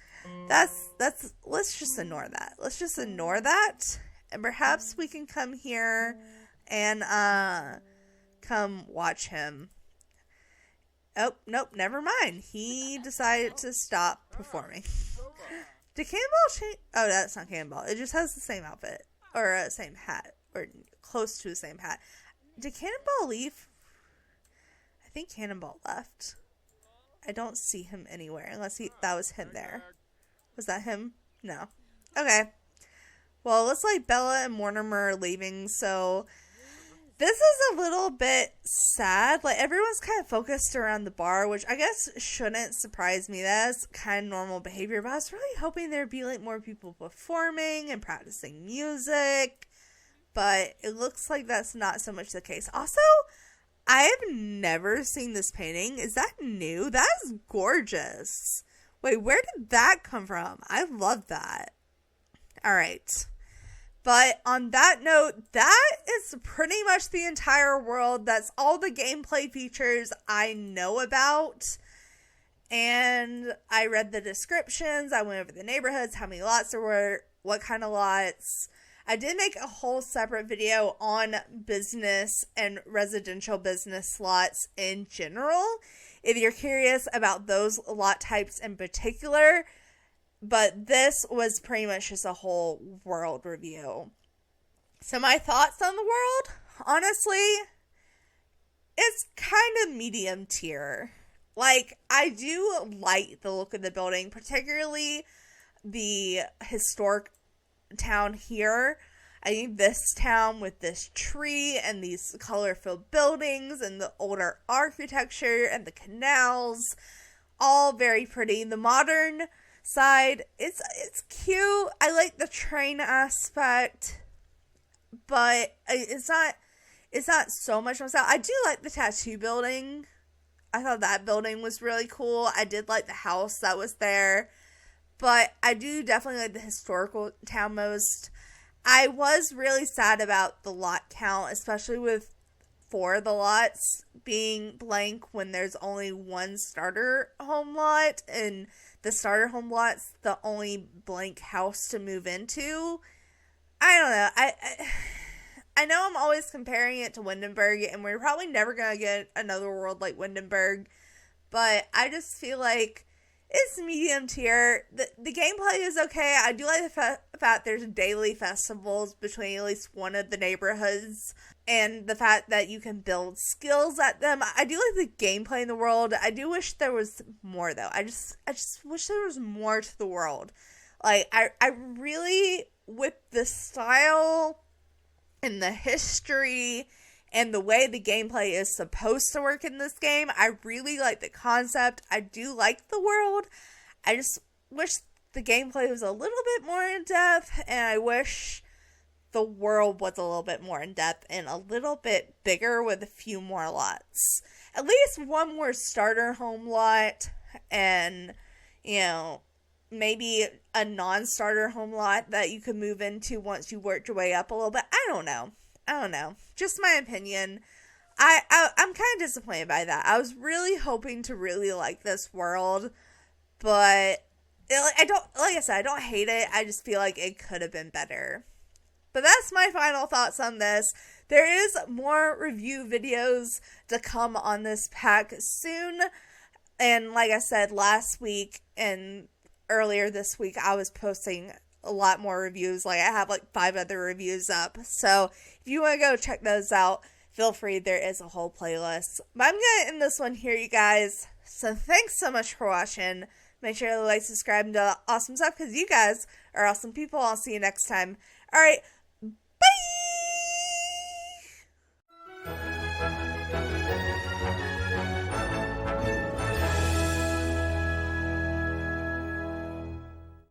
Speaker 1: Let's just ignore that. And perhaps we can come here and, come watch him. Oh, nope, never mind. He decided to stop performing. Did Cannonball change? Oh, that's not Cannonball. It just has the same outfit. Or same hat. Or close to the same hat. Did Cannonball leave? I think Cannonball left. I don't see him anywhere. Unless that was him there. Was that him? No. Okay. Well, it looks like Bella and Mortimer are leaving, so this is a little bit sad. Like, everyone's kind of focused around the bar, which I guess shouldn't surprise me. That's kind of normal behavior, but I was really hoping there'd be, like, more people performing and practicing music, but it looks like that's not so much the case. Also, I have never seen this painting. Is that new? That is gorgeous. Wait, where did that come from? I love that. Alright. But on that note, that is pretty much the entire world. That's all the gameplay features I know about. And I read the descriptions. I went over the neighborhoods, how many lots there were, what kind of lots. I did make a whole separate video on business and residential business lots in general, if you're curious about those lot types in particular. But this was pretty much just a whole world review. So my thoughts on the world, honestly, it's kind of medium tier. Like, I do like the look of the building, particularly the historic town here. I think this town with this tree and these color-filled buildings and the older architecture and the canals, all very pretty. The modern side, it's cute. I like the train aspect, but it's not so much myself. I do like the tattoo building. I thought that building was really cool. I did like the house that was there, but I do definitely like the historical town most. I was really sad about the lot count, especially with 4 of the lots being blank when there's only one starter home lot, and the starter home lot's the only blank house to move into. I don't know. I know I'm always comparing it to Windenburg, and we're probably never going to get another world like Windenburg, but I just feel like it's medium tier. The gameplay is okay. I do like the fact there's daily festivals between at least one of the neighborhoods, and the fact that you can build skills at them. I do like the gameplay in the world. I do wish there was more, though. I just wish there was more to the world. Like, I really, with the style and the history and the way the gameplay is supposed to work in this game, I really like the concept. I do like the world. I just wish the gameplay was a little bit more in depth, and I wish the world was a little bit more in depth and a little bit bigger with a few more lots. At least one more starter home lot, and, you know, maybe a non-starter home lot that you could move into once you worked your way up a little bit. I don't know. Just my opinion. I'm kind of disappointed by that. I was really hoping to really like this world, but like I said, I don't hate it. I just feel like it could have been better. But that's my final thoughts on this. There is more review videos to come on this pack soon. And like I said, last week and earlier this week, I was posting a lot more reviews. Like I have like 5 other reviews up. So if you want to go check those out, feel free. There is a whole playlist. But I'm going to end this one here, you guys. So thanks so much for watching. Make sure to like, subscribe, and do awesome stuff because you guys are awesome people. I'll see you next time. Alright,